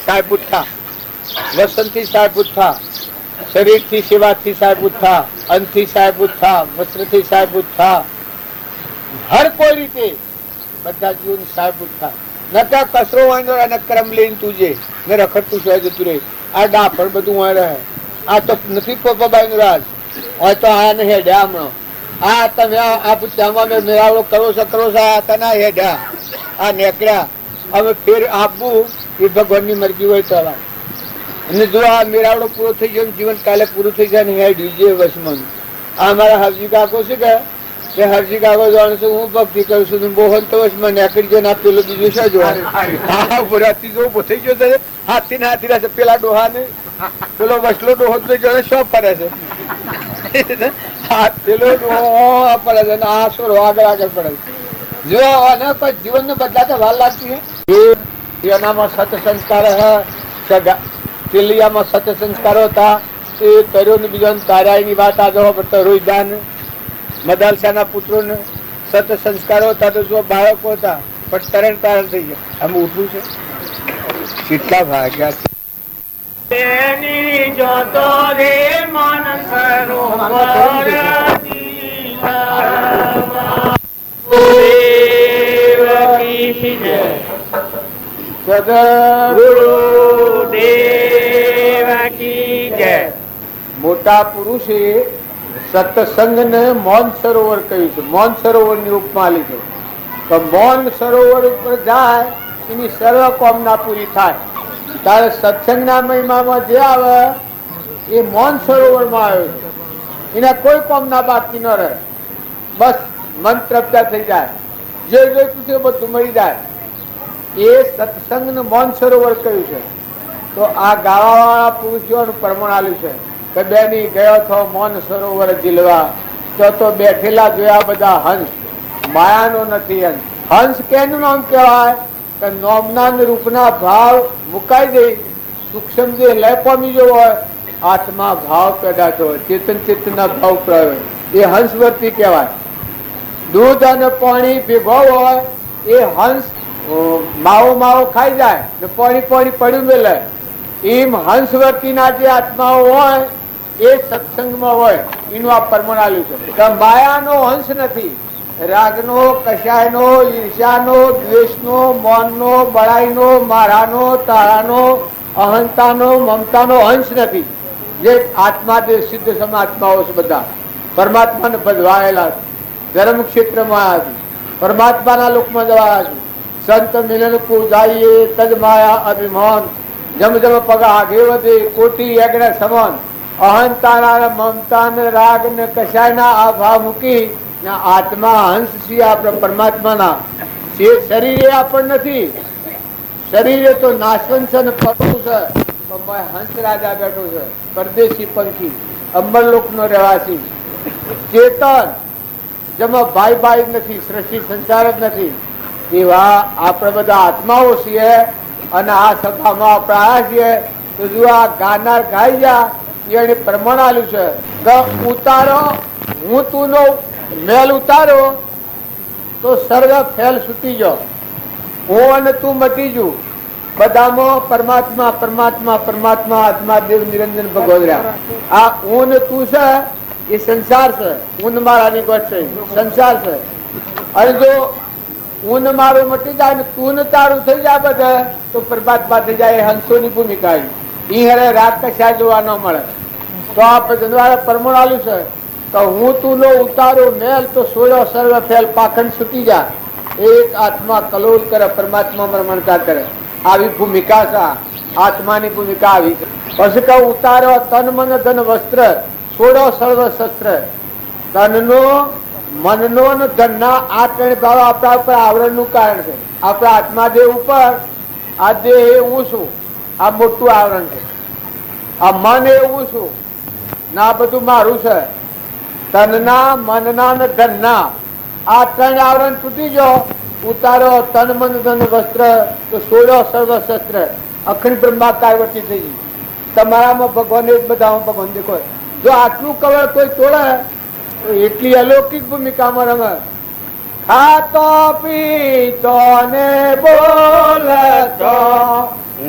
સાહેબૂત થા, વસનથી સાહેબૂત થા, શરીરથી સેવાથી સાહેબૂત થા, અન્નથી સાહેબૂત થા, વસ્ત્રથી સાહેબૂત થા. હર કોઈ રીતે બધા જીવન સાહેબૂત થા. નકા કચરો વાંધો અને ક્રમ લઈને તુંજે ને રખડતું છે જતું રહે. આ ડાફળ બધું હોય રહે. આ તો નથી પોપાબાઈ રાજ હોય તો આ ને હેડ્યા હમણાં. આ તમે આ પૂછામાં મેં મેળાવડો કરો છો આ તના હેડ્યા આ નેકડ્યા. હવે ફેર આપવું એ ભગવાનની મરજી હોય તો. અને જો આ મેળાવડો પૂરો થઈ ગયો, જીવન કાલે પૂરું થઈ જાય ને હેડ્યું જે વસમાં. આ મારા હરજી કાકો છે કે હરજી કાકો જાણે છે હું ભક્તિ કરું છું, મોહન તો વસમાં નેકડી જાય ને પેલો બીજું શું જોવાનું. હા બોરાતી જો ઉભો થઈ ગયો હાથી ને હાથી રહેશે. પેલા ડોહા ને પેલો વસલો ડોહો તો જાણે શું ફરે છે, પેલો ડોહો પડે છે ને આ સોરો આગળ પડે છે. જો અને કોઈ જીવન ને બદલાતા વાર લાગતી એનામાં સત સંસ્કાર તેલિયામાં સત સંસ્કારો હતા. એ તર્યો ને બીજા તારાની વાત આગળ પડતા રોહિદાન મદાલસાના પુત્રો ને સત સંસ્કારો હતા. તો જો બાળકો હતા પણ તરણ થઈ ગયા. આમ ઉઠવું છે કેટલા ભાગ્યા તેની જોતો રે મન સરોવર દેવકી જય ગુરુદેવ કી જય. મોટા પુરુષે સત્સંગ ને મૌન સરોવર કહ્યું છે. મૌન સરોવર ની ઉપમા લીધું તો મૌન સરોવર ઉપર જાય એની સર્વ કામના પૂરી થાય. તારે સત્સંગના મહિમામાં જે આવે એ મૌન સરોવરમાં આવ્યો છે. એના કોઈ કામના બાકી ન રહે. બસ મન તૃપ્ત થઈ જાય, જે જોઈતું છે બધું મળી જાય. એ સત્સંગનું મૌન સરોવર કહ્યું છે. તો આ ગાવાવાળા પુરુષોનું પ્રમાણ આલ્યું છે કે બેની ગયો છો મૌન સરોવર ઝીલવા. તો બેઠેલા જોયા બધા હંસ, માયાનો નથી હંસ. હંસ કેનું નામ કહેવાય કે નોમના રૂપના ભાવ મુકાઈ દે, સૂક્ષ્મ જે લય પામી જવો હોય, આત્મા ભાવ પેદા થયો, ચેતન ચેતના ભાવ પ્રવે, એ હંસવર્તી કહેવાય. દૂધ અને પાણી ભેગો હોય એ હંસ માવો માવો ખાઈ જાય ને પાણી પડ્યું મેલે. એમ હંસવર્તીના જે આત્માઓ હોય એ સત્સંગમાં હોય. એનું આ પ્રમાણ આલ્યું છે. માયાનો હંસ નથી, રાગનો, કશાયનો, ઈર્ષ્યાનો, દ્વેષનો, મૌનનો, બળાઈનો, મારાનો, તારાનો, અહંતાનો, મમતાનો હંસ નથી. જે આત્મા જે સિદ્ધ સમાત્માઓ છે બધા પરમાત્માને ભજવાયેલા ધર્મ ક્ષેત્રમાં પરમાત્માના લોકમાં જવાયા છે. સંત મિલન કો જાઈએ તજ માયા અભિમાન, જમ જમ પગ આગે વધે કોટી યજ્ઞ સમાન. અહંતાના, મમતા, રાગ ને કશાયના આ ભાવ મૂકી આત્મા હંસ છીએ આપણે પરમાત્માના. એ શરીરે આપણ નથી. શરીરે તો નાશવંત છે ને પડવું છે. હંસ રાજા બેઠો છે, પરદેશી પંખી, અંબરલોક નો રહેવાસી. ચેતન જેમાં ભાઈ ભાઈ નથી, સૃષ્ટિ સંસાર જ નથી. એવા આપણે બધા આત્માઓ છીએ અને આ સભામાં આપણે આવ્યા છીએ તો જો આ ગાનાર ગાઈ જા એને પ્રમાણ આલ્યું છે કે ઉતારો હું તું નો મેલ ઉતારો તો સર્વ ફેલ છૂટી જાઓ, હું અને તું મટી જુ, બધામાં પરમાત્મા પરમાત્મા પરમાત્મા આત્મા દેવ નિરંજન ભગવદ્યા. આ હું ને તું છે એ સંસાર છે, હું મારાની ગોઠ છે સંસાર છે. અને જો હું મારું મટી જાય ને તું ને તારું થઈ જાય બધા તો પરમાત્મા થઈ જાય. હંસોની ભૂમિકા ઈ હરે રાત કશા જોવા ન મળે. તો આ જનવાળા પરમણ આલ્યું છે તો હું તું નો ઉતારો મેલ તો સોયો સર્વ ફેલ પાખંડ છૂટી જા. એક આત્મા કલોલ કરે પરમાત્મા રમણતા કરે. આવી ભૂમિકા છે, આત્માની ભૂમિકા આવી છે. પછી કહું ઉતારો તન મન ધન વસ્ત્ર છોડો સર્વ શસ્ત્ર. તનનો મનનો ને ધનના આ ત્રણ ભાવ આપણા ઉપર આવરણનું કારણ છે. આપણા આત્માદેવ ઉપર આ દેહ એ હું છું, આ મોટું આવરણ છે. આ મન એ હું છું ના આ બધું મારું છે. તનના મનના ને ધનના આ ત્રણ આવરણ તૂટી ગયો. ઉતારો તન મન ધન વસ્ત્ર તો સોળો સર્વ શસ્ત્ર. અખંડ બ્રહ્માકાર વચ્ચે થઈ ગઈ. તમારામાં ભગવાન જ બધામાં ભગવાન દેખો. જો આટલું કવર કોઈ તોડે તો એટલી અલૌકિક ભૂમિકામાં રમે. ખાતો પીતો ને બોલતો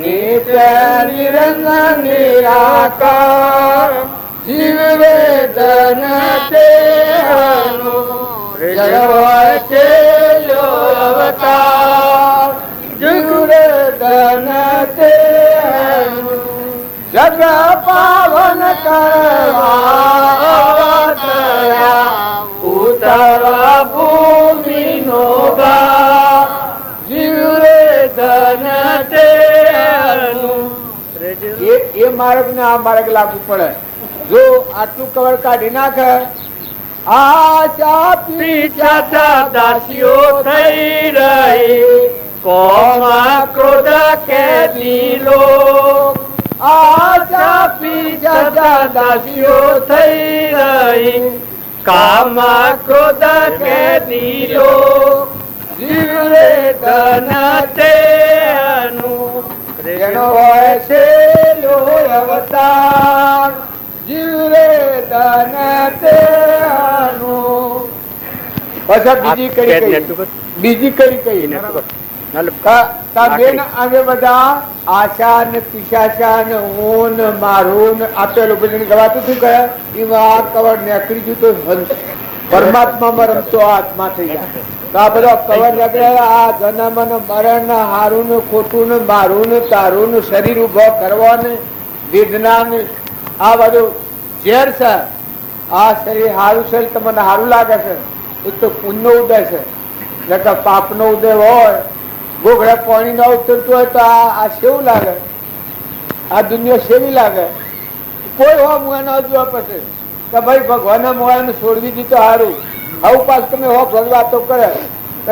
નિત્ય નિરંજન નિરાકાર જીવ વેદન તેનું અવતાર જીવ વેદન તેનું જગ પાવન કરવા ઉતરા ભૂમિ નો ગા જીવ વેદન તેનું. એ માર્ગ ને આ માર્ગ લાગુ પડે. જો આટલું કવર કાઢી નાખે આશા પીછા દાસીઓ થઈ રહી કોમા ક્રોધ કે દિલો. આશા પીછા દાસીઓ થઈ રહી કામા ક્રોધ કે દિલો. જીવે તન તેનું જેનો હોય છે લો અવતાર જીવે તન તેનું. પાછા બીજી કરી કઈ અમે બધા આશા ને પિશાચા ને હું ને મારું ને આપેલું બધું ગવાતું શું કહે એમાં આ કવર નીકળી ગયું તો પરમાત્મામાં રમતો આત્મા થઈ જાય. તો આ બધા કવર નીકળે આ જન્મ ને મરણ ને હારું ને ખોટું ને મારું ને તારું ને શરીર ઉભો કરવા ને વેદના ને આ બધું ઝેર છે. આ શરીર હારું છે તમને સારું લાગે છે એક તો પુણ્ય ઉદય છે. એટલે પાપ નો ઉદય હોય ગોગડા પાણી ના ઉતરતું હોય તો આ સેવું લાગે, આ દુનિયા સેવી લાગે. કોઈ હો મુઆ ના જોવા પછી કે ભાઈ ભગવાન મોવાને છોડવી દીધો સારું. આવું પાછ તમે હો ભગવા તો કરે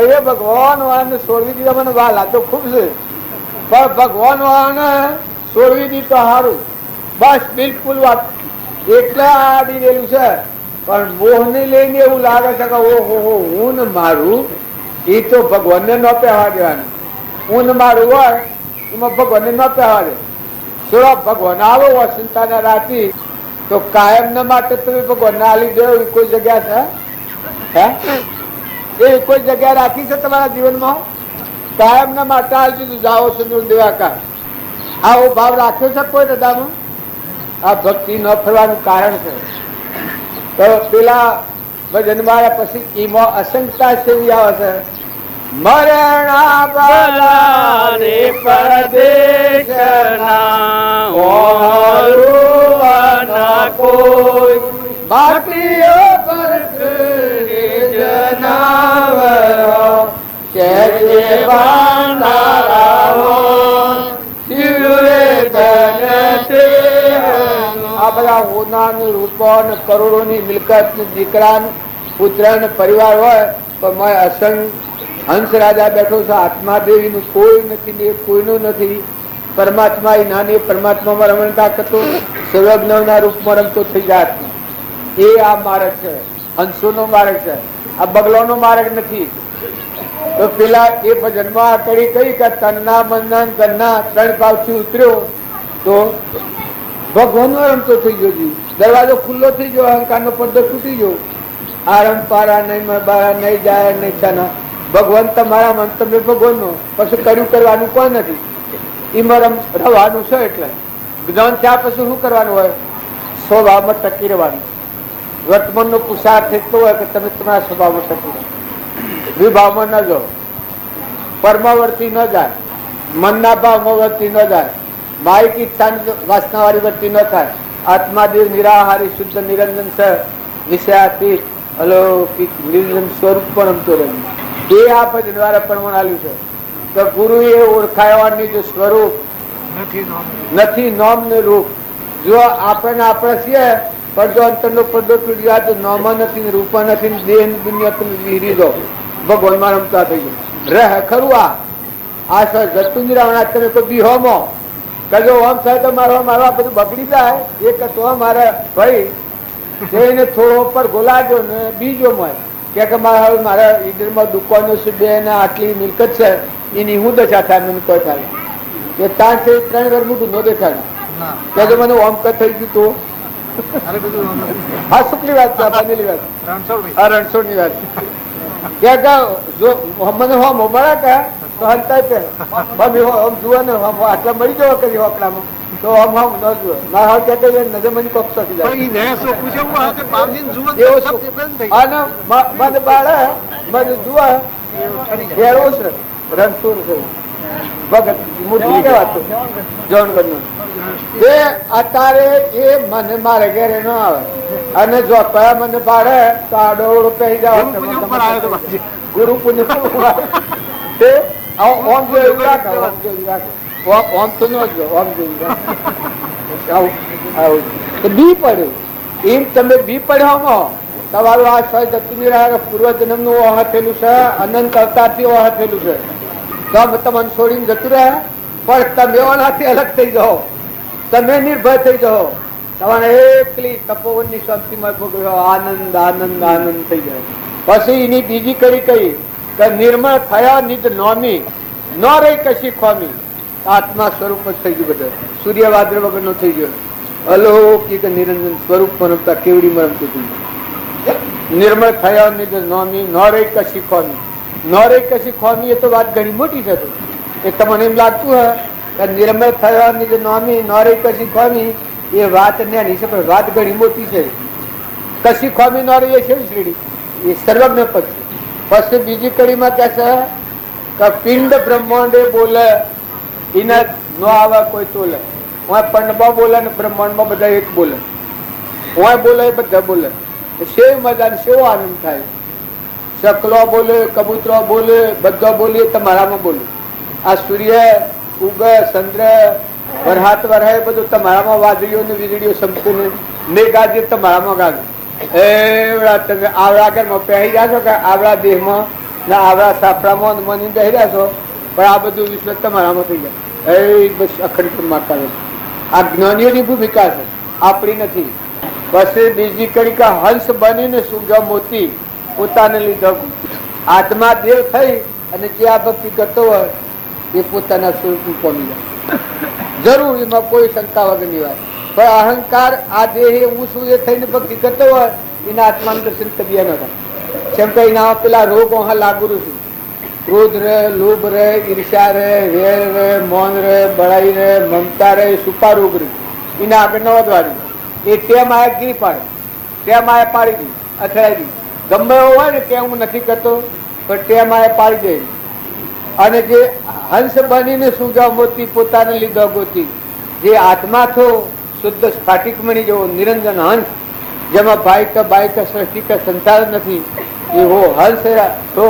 એ ભગવાન વાળાને છોડવી દીધા મને વાલા તો ખૂબ છે પણ ભગવાન વાળાને છોડવી દીધો સારું. બસ બિલકુલ વાત એટલે આડી રહેલું છે. પણ મોહને લઈને એવું લાગે છે કે ઓહો હું ને મારું એ તો ભગવાનને ન પહેવા દેવાનું. હું ને મારું હોય એમાં ભગવાનને ન પહેવા દે. થોડા ભગવાન આવો વસંતાના રાતી તો કાયમ ના માટે તમે ભગવાનને આલી દો એવી કોઈ જગ્યા છે? એ કોઈ જગ્યા રાખી છે તમારા જીવનમાં? કાયમ ના માટે આવી દીધું જાઓ સુંદર દેવાકાર આવો ભાવ રાખ્યો છે કોઈ હૃદયમાં? આ ભક્તિ ન ફરવાનું કારણ છે. તો પેલા ભજન મારા પછી એમાં અસંગતા સેવી આવે છે. મરણા બાલાને પરદેશના ઓરુવાના કોઈ બાટીઓ પર જનાવરો શેરે બાંધારાઓ શિવરે ધનતે. આ બધા હોનાનું રૂપો ને કરોડોની મિલકત ને દીકરા પુત્ર ને પરિવાર હોય તો મેં અસંગ હંસ રાજા બેઠો છે. આત્મા દેવીનું કોઈ નથી, કોઈનું નથી. પરમાત્મા એ નાની પરમાત્મામાં રમણતા કરતો સર્વજ્ઞના રૂપમાં રમતો થઈ જાય. એ આ માર્ગ છે, હંસોનો માર્ગ છે, આ બગલોનો માર્ગ નથી. તો પેલા એ ભજનમાં કડી કઈ કે તનના મનના ધનના ત્રણ ભાવથી ઉતર્યો તો ભગવાનનો રમતો થઈ ગયો જીવ. દરવાજો ખુલ્લો થઈ ગયો, અહંકારનો પડદો તૂટી ગયો. આરમ પારા નહીં બારા નહીં જાય નહીં છાના. ભગવાન તમારા મન તમે ભગવાનનો, પછી કર્યું કરવાનું કોઈ નથી. એમાં રવાનું છે. એટલે જ્ઞાન થયા પછી શું કરવાનું હોય? સ્વભાવમાં ટકી રહેવાનું. વર્તમાનનો પુરુષાર્થ એટલો હોય કે તમે તમારા સ્વભાવમાં ટકી રહો, વિભાવમાં ન જાઓ, પરમાવર્તી ન જાય, મનના ભાવમાં વર્તી ન જાય, માહિક ઈચ્છા વાસના વાળી વર્તી ન થાય. આત્માદેવ નિરાહારી શુદ્ધ નિરંજન છે, વિષયાતીત અલૌકિક નિરંજન સ્વરૂપ પણ અમતો રહ્યું. એ આ ભજન દ્વારા પ્રમાણ આલ્યું છે કે ગુરુએ ઓળખાવાની જે સ્વરૂપ નથી, નોમ ને રૂપ. જો આપણે છીએ પણ જો અંતરનો પડદો તૂટી જાય તો નોમાં નથી, રૂપા નથી, દેહ દુનિયા વિહરી દો, ભગવાનમાં રમતા થઈ ગયો. રહે ખરું આ જતું નિરાવણા. તમે કોઈ બીહોમો કજો ઓમ થાય તો મારવા બધું બગડી જાય. એક તો મારે ભાઈ એને થોડો ઉપર ગોલાજો ને બીજો મળે કે મારા ઈડરમાં દુકાનો છે, બે ને આટલી મિલકત છે, એની હું દશા થાય મને કોઈ થાય. એ તાણ છે 3 વાર મોટું ન દેખાડ્યું કે મને ઓમ કત થઈ ગયું તો હા શુક્લી વાત છે, બનેલી વાત, રણછોડ ની વાત. જો મને હોમ મળે કે તો હંતાય પે જુઓ ને આટલા મળી જવો કરી હોકડામાં તો આમ ન જુઓ ના હાલ કે નજર મને કોક સકી જાય. મને બાળે મને જુઓ એવો છે રણછોડ છે ભગત મોટી કેવાતું જવનગઢ એ અત્યારે એ મને મારે ઘેરે ન આવે. અને જો કયા મને બાળે તો આડોડો પહેરી જાવ ગુરુ પુણ્ય ઓમ જોયું રાખે, ઓમ જોયું રાખે, ઓમ તો ન જો ઓમ જોયું રાખે. બી પડ્યું એમ તમે બી પડ્યો તમારું આ સહજ જતું પૂર્વજન્મ નું ઓહથેલું છે, અનંત અવતાર થી ઓહથેલું છે. તો તમને છોડીને જતું રહે પણ તમે ઓનાથી અલગ થઈ જાઓ, તમે નિર્ભય થઈ જાઓ. તમારે એકલી તપોવન ની શાંતિમાં ભોગવ્યો આનંદ આનંદ આનંદ થઈ જાય. પછી એની બીજી કડી કઈ કે નિર્મળ થયા નિજ નોમી ન રહી કશી ખોમી. આત્મા સ્વરૂપ જ થઈ ગયું. બધા સૂર્યવાદ્ર વગર નો થઈ ગયો. અલૌકિક નિરંજન સ્વરૂપ પરમતા કેવડી મરમતું થઈ ગયું. નિર્મળ થયા નિજ નોમી ન રહી કશી ખોમી. ન રહી કશી ખોમી એ તો વાત ઘણી મોટી છે. એ તમને એમ લાગતું હોય કે નિર્મળ થયા નિજ નોમી ન રહી કશી ખોમી એ વાત નાની છે પણ વાત ઘણી મોટી છે. કશી ખોમી ન રહી છે શ્રીડી એ સર્વજ્ઞ પદ છે. પછી બીજી કડીમાં કે છે કે પિંડ બ્રહ્માંડે બોલે એના ન આવે કોઈ તોલે. હું પંડમાં બોલે ને બ્રહ્માંડમાં બધા એક બોલે, હું બોલે એ બધા બોલે. સેવ મજા સેવો આનંદ થાય. શકલો બોલે, કબૂતરો બોલે, બધા બોલે, તમારામાં બોલે. આ સૂર્ય ઉગ, ચંદ્ર વરહાત વરહાય બધું તમારામાં વાદળીઓ ને વીજળીઓ સંપૂર્ણ મેઘાજી તમારામાં ગાજે. એવડા તમે આવડા ઘરમાં પહેરી જાશો કે આવડા દેહમાં ને આવડા સાપડામાં મની પહેરી જાશો પણ આ બધું વિશ્વ તમારામાં થઈ જાય. એ બસ અખંડ માતા આ જ્ઞાનીઓની ભૂમિકા છે, આપણી નથી. પછી બીજી કડી કે હંસ બનીને સુગા મોતી પોતાને લીધો. આત્મા દેવ થઈ અને જે આ ભક્તિ કરતો હોય એ પોતાના સ્વરૂપ પામી જાય. જરૂર એમાં કોઈ શંકા વગરની વાત. પણ અહંકાર આ દેહ હું શું એ થઈને ભક્તિ કરતો હોય એના આત્માનું દર્શન કર્યા ન થાય. જેમ કે એના પેલા રોગ લાગુ છું. ક્રોધ રહે, લોભ રહે, ઈર્ષા રહે, વેર રહે, મૌન રહે, બળાઈ રહે, મમતા રહે, સુપા રોગ રહે. એના આગળ ન વધવાની એ ટેમ આયા ગીરી પાડે, ટેમ આયા પાડી દી, અથડાઈ દી. ગમે એવો હોય ને કે હું નથી કરતો પણ ટેમ આયા પાડી દે. અને જે હંસ બનીને સુગા મોતી પોતાને લીધો ગોતી, જે આત્મા થો શુદ્ધ સ્ફાટિક મણી જેવો નિરંજન હંસ જેમાં બાઈક બાઈક સૃષ્ટિ કે સંસાર નથી એવો હંસ તો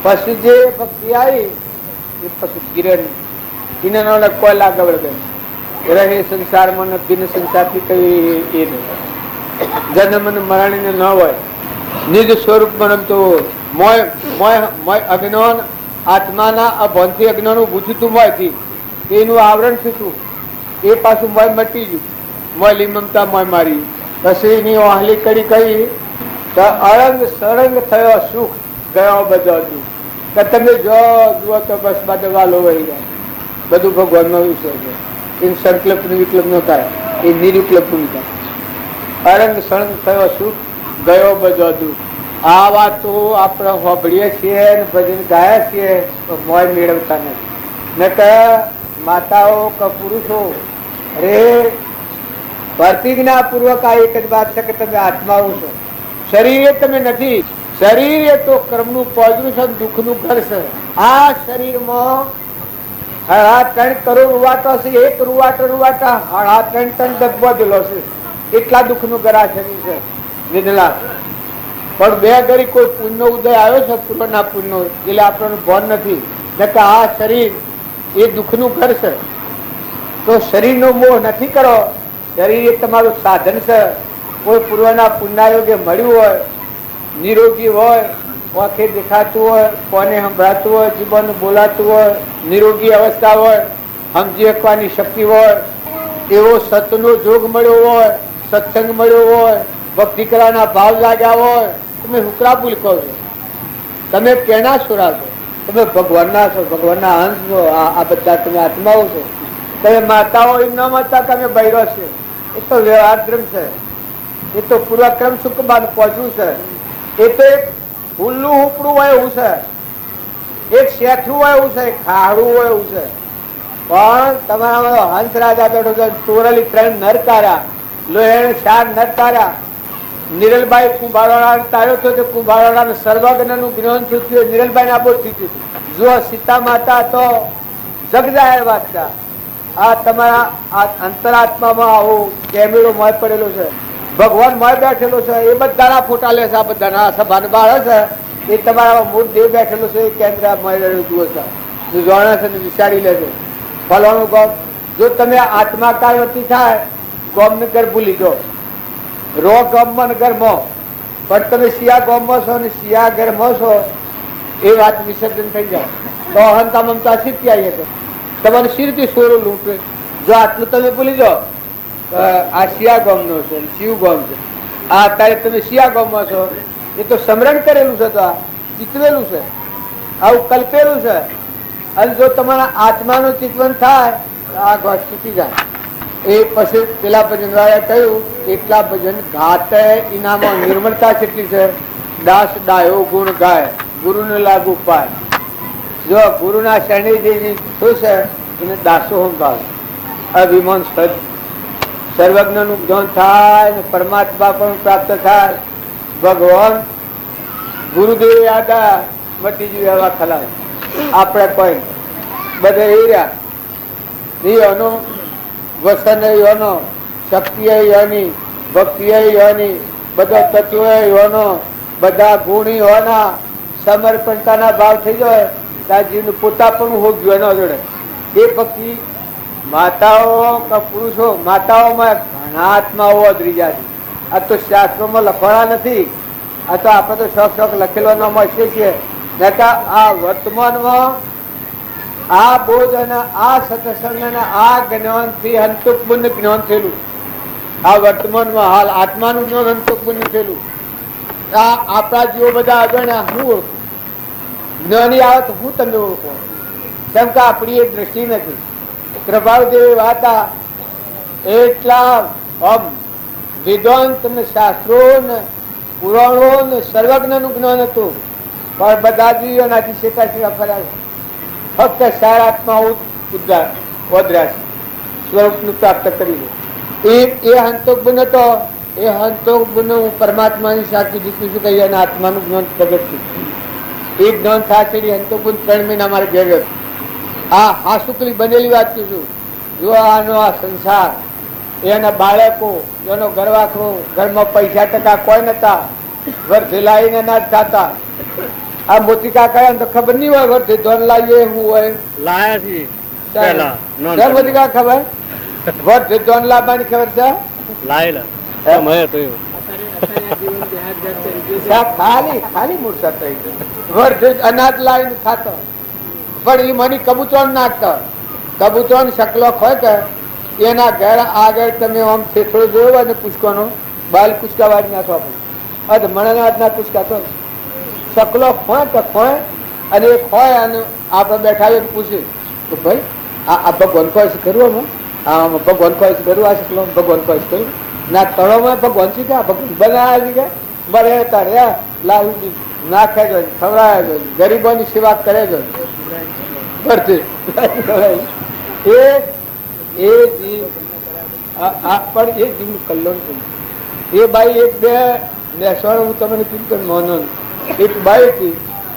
પછી જે ભક્તિ આવી એ પછી કિરણ કિરણ કોઈ લાગવડ ગઈ રહે સંસારમાં બિન સંસારથી કઈ એ નહીં. જન્મ મરણ ન હોય, નિજ સ્વરૂપ રમતો મોય મોય મોય અજ્ઞાન આત્માના અભંથી અજ્ઞાન ઉભું થયું મોયથી એનું આવરણ થયું એ પાછું મોય મટી ગયું. મોય લીમમતા મોય મારી. પછી એની વાહલી કરી કહી તો અળંગ સળંગ થયો સુખ ગયો બધો કે તમે જો જુઓ તો બસ બધા વાલો વહી જાય. બધું ભગવાનનો વિષય છે. એ સંકલ્પ વિકલ્પ ન થાય, એ નિર્વિકલ્પ થાય. અરંગ સળંગ થયો સુખ, ગયો બધો દુઃખ. આ વાતો આપણે સાંભળીએ છીએ ને ભજન ગાયા છીએ તો મોય મેળવતા નથી. ને કે માતાઓ કે પુરુષો રે પ્રતિજ્ઞા પૂર્વક આ એક જ વાત છે કે તમે આત્માઓ છો, શરીર તમે નથી. શરીર એ તો કર્મનું પોજરું છે, દુઃખનું ઘર છે. આ શરીરમાં 3.5 કરોડ રૂવાટા છે. એક રૂવાટા 3.5 ડબ્બો દિલો છે. એટલા દુઃખનું ઘર આ શરીર છે. નિર્લા પણ 2 ઘડી કોઈ પુણ્યનો ઉદય આવ્યો છે, પૂર્વના પુણ્યનો, એટલે આપણને ભાન નથી. આ શરીર એ દુઃખનું ઘર છે. તો શરીરનો મોહ નથી કરો. શરીર એ તમારું સાધન છે. કોઈ પૂર્વના પુણ્યયોગે મળ્યું હોય, નિરોગી હોય, આંખે દેખાતું હોય, કોને સંભળાતું હોય, જીવન બોલાતું હોય, નિરોગી અવસ્થા હોય, સમજી શકવાની શક્તિ હોય, એવો સતનો જોગ મળ્યો હોય, સત્સંગ મળ્યો હોય, ભક્તિ કરવાના ભાવ લાગ્યા હોય, તમે હુકરા ભૂલ કહો છો. તમે કેના સુરા છો? તમે ભગવાનના છો, ભગવાનના અંશ છો. આ બધા તમે આત્માઓ છો. તમે માતાઓ એમ ન માતા કે અમે બૈરો છે. એ તો વ્યવહાર ક્રમ છે. એ તો પૂર્વક્રમ સુખમાં પહોંચવું છે. એ તો એક ફૂલનું ઉપડું હોય એવું છે, એક શેઠું હોય એવું છે, એક ખાડું હોય એવું છે. પણ તમારા હંસ રાજા બેઠો છે, ચોરલી 3 નર તાર્યા, લોહેણ 4 નર તાર્યા. નિરલબાઈ કુંભારવાળા તાર્યો હતો તે કુંભારવાળાને સર્વજ્ઞનું જ્ઞાન થયું. નિરલબાઈ ના બોધ થયું. જો સીતા માતા તો જગજાહેર વાત છે. આ તમારા અંતરાત્મામાં આવું કેમેરો મોય પડેલો છે, ભગવાન મોય બેઠેલો છે. એ બધાના ફોટા લે છે. આ બધાના સભાને બાળ છે. એ તમારા મૂળ દેવ બેઠેલો છે. એ કેન્દ્ર મોય જુઓ છે, જાણે છે ને વિચારી લે છે. ફલાણું ગોમ, જો તમે આત્મા કાળવતી થાય, ગોમ ને ઘર ભૂલી જાઓ. રો ગમમાં ઘરમાં, પણ તમે શિયા ગોમમાં છો ને શિયા ઘરમાં છો, એ વાત વિસર્જન થઈ જાય તો અહંતા મમતા શીખી આવીએ તો તમારે શીરથી સોરું લૂંટે. જો આટલું તમે ભૂલી જાઓ, આ શિયા ગોમનો છે, શિવ ગોમ છે. આ અત્યારે તમે શિયા ગોમમાં છો, એ તો સમરણ કરેલું છે, તો આ ચિતવેલું છે, આવું કલ્પેલું છે. અને જો તમારા આત્માનું ચિતવન થાય તો આ ઘટ તૂટી જાય. એ પછી પેલા ભજન વાળા કહ્યું, એટલા ભજન ગાતે ઇનામો નિર્મળતા કેટલી છે. દાસ ડાયો ગુણ ગાય, ગુરુને લાગુ પાય. જો ગુરુના શરણે જે શું છે એને દાસો સંભાવે. અભિમાન સર્વજ્ઞનું જ્ઞાન થાય ને પરમાત્મા પણ પ્રાપ્ત થાય. ભગવાન ગુરુદેવ યાદ મટી જ એવા ખલા. આપણે કોઈ બધે એ રહ્યા, એનો વસન યોનો, શક્તિ યોની, ભક્તિ યોની, બધા તત્વો યોનો, બધા ગુણી હોના, સમર્પણતાના ભાવ થઈ જાય. જીવનું પોતા પણ હોગ્યું એનો જોડે. એ પછી માતાઓ કે પુરુષો, માતાઓમાં ઘણા આત્માઓ અધરી જાય છે. આ તો શાસ્ત્રોમાં લખવાના નથી. આ તો આપણે તો શોખ લખેલો મળશે છીએ. આ વર્તમાનમાં આ બોધ અને આ સત્સંગ અને આ જ્ઞાનથી હંતોકપૂર્ણ જ્ઞાન થયેલું. આ વર્તમાનમાં હાલ આત્માનું જ્ઞાન હંતોકપૂર્ણ થયેલું. આ આપણા જીવો બધા અગણ્યા હું ઓળખું. જ્ઞાની આવે તો હું તમને ઓળખું, કેમ કે આપણી એક દ્રષ્ટિ નથી. પ્રભાવદેવી વાતા એટલા વેદાંત ને શાસ્ત્રો ને પુરાણો ને સર્વજ્ઞનું જ્ઞાન હતું, પણ બધા જીવોનાથી શેતા શેતા ફર્યા. ફક્ત સારાત્મા વધ્યા છે, સ્વરૂપનું પ્રાપ્ત કરી. એ હંતોક બુન હતો. એ હંતોક બુન હું પરમાત્માની સાચી જીતું છું કહીએ અને આત્માનું જ્ઞાન પ્રગટ છું. એ જ્ઞાન થશે હંતોક બુન 3 મહિના મારે ઘેર હતો. આ હાસુકલી બનેલી વાત છું. જો આનો આ સંસાર, એના બાળકો, એનો ઘરવાખરો, ઘરમાં પૈસા ટકા કોઈ નતા, વર્ષે લાવીને ના થતા. આ મોતી કાકા તો ખબર નહીં હોય વર્ષે ધોન લાવીએ હું હોય લાયા છીએ મોતી કાકા ખબર વર્ષે ધોન લાવવાની ખબર છે. ખાલી ખાલી મૂર્છા થઈ ગઈ. વર્ષે અનાજ લાવીને ખાતો, પણ એ મને કબૂતરણ નાખતા. કબૂતરણ શકલો હોય કે એના ઘર આગળ તમે આમ થેથડો જોયો ને પૂછવાનો બાલ કુચકા વાળી નાખવા પડે. મણના ના કુચકા તો શકલો ખોય તો ખોય, અને એ ખોય અને આપણે બેઠા પૂછે તો ભાઈ આ ભગવાન કોઈ કરવું આમાં ભગવાન કોઈ કર્યું આ શીખલો ભગવાન કોઈ કર્યું ના તળોમાં ભગવાન શીખ્યા ભગવાન બનાવ્યા શીખ્યા બરે તારે લાવી નાખે જો ખવડાવે જો ગરીબોની સેવા કરે જો કરતી એ જીવ પણ એ જીવનું કલ્યાણ કર્યું. એ બાઈ એક બે નેસવાળ હું તમને કીધું મોનો એક બાઈ હતી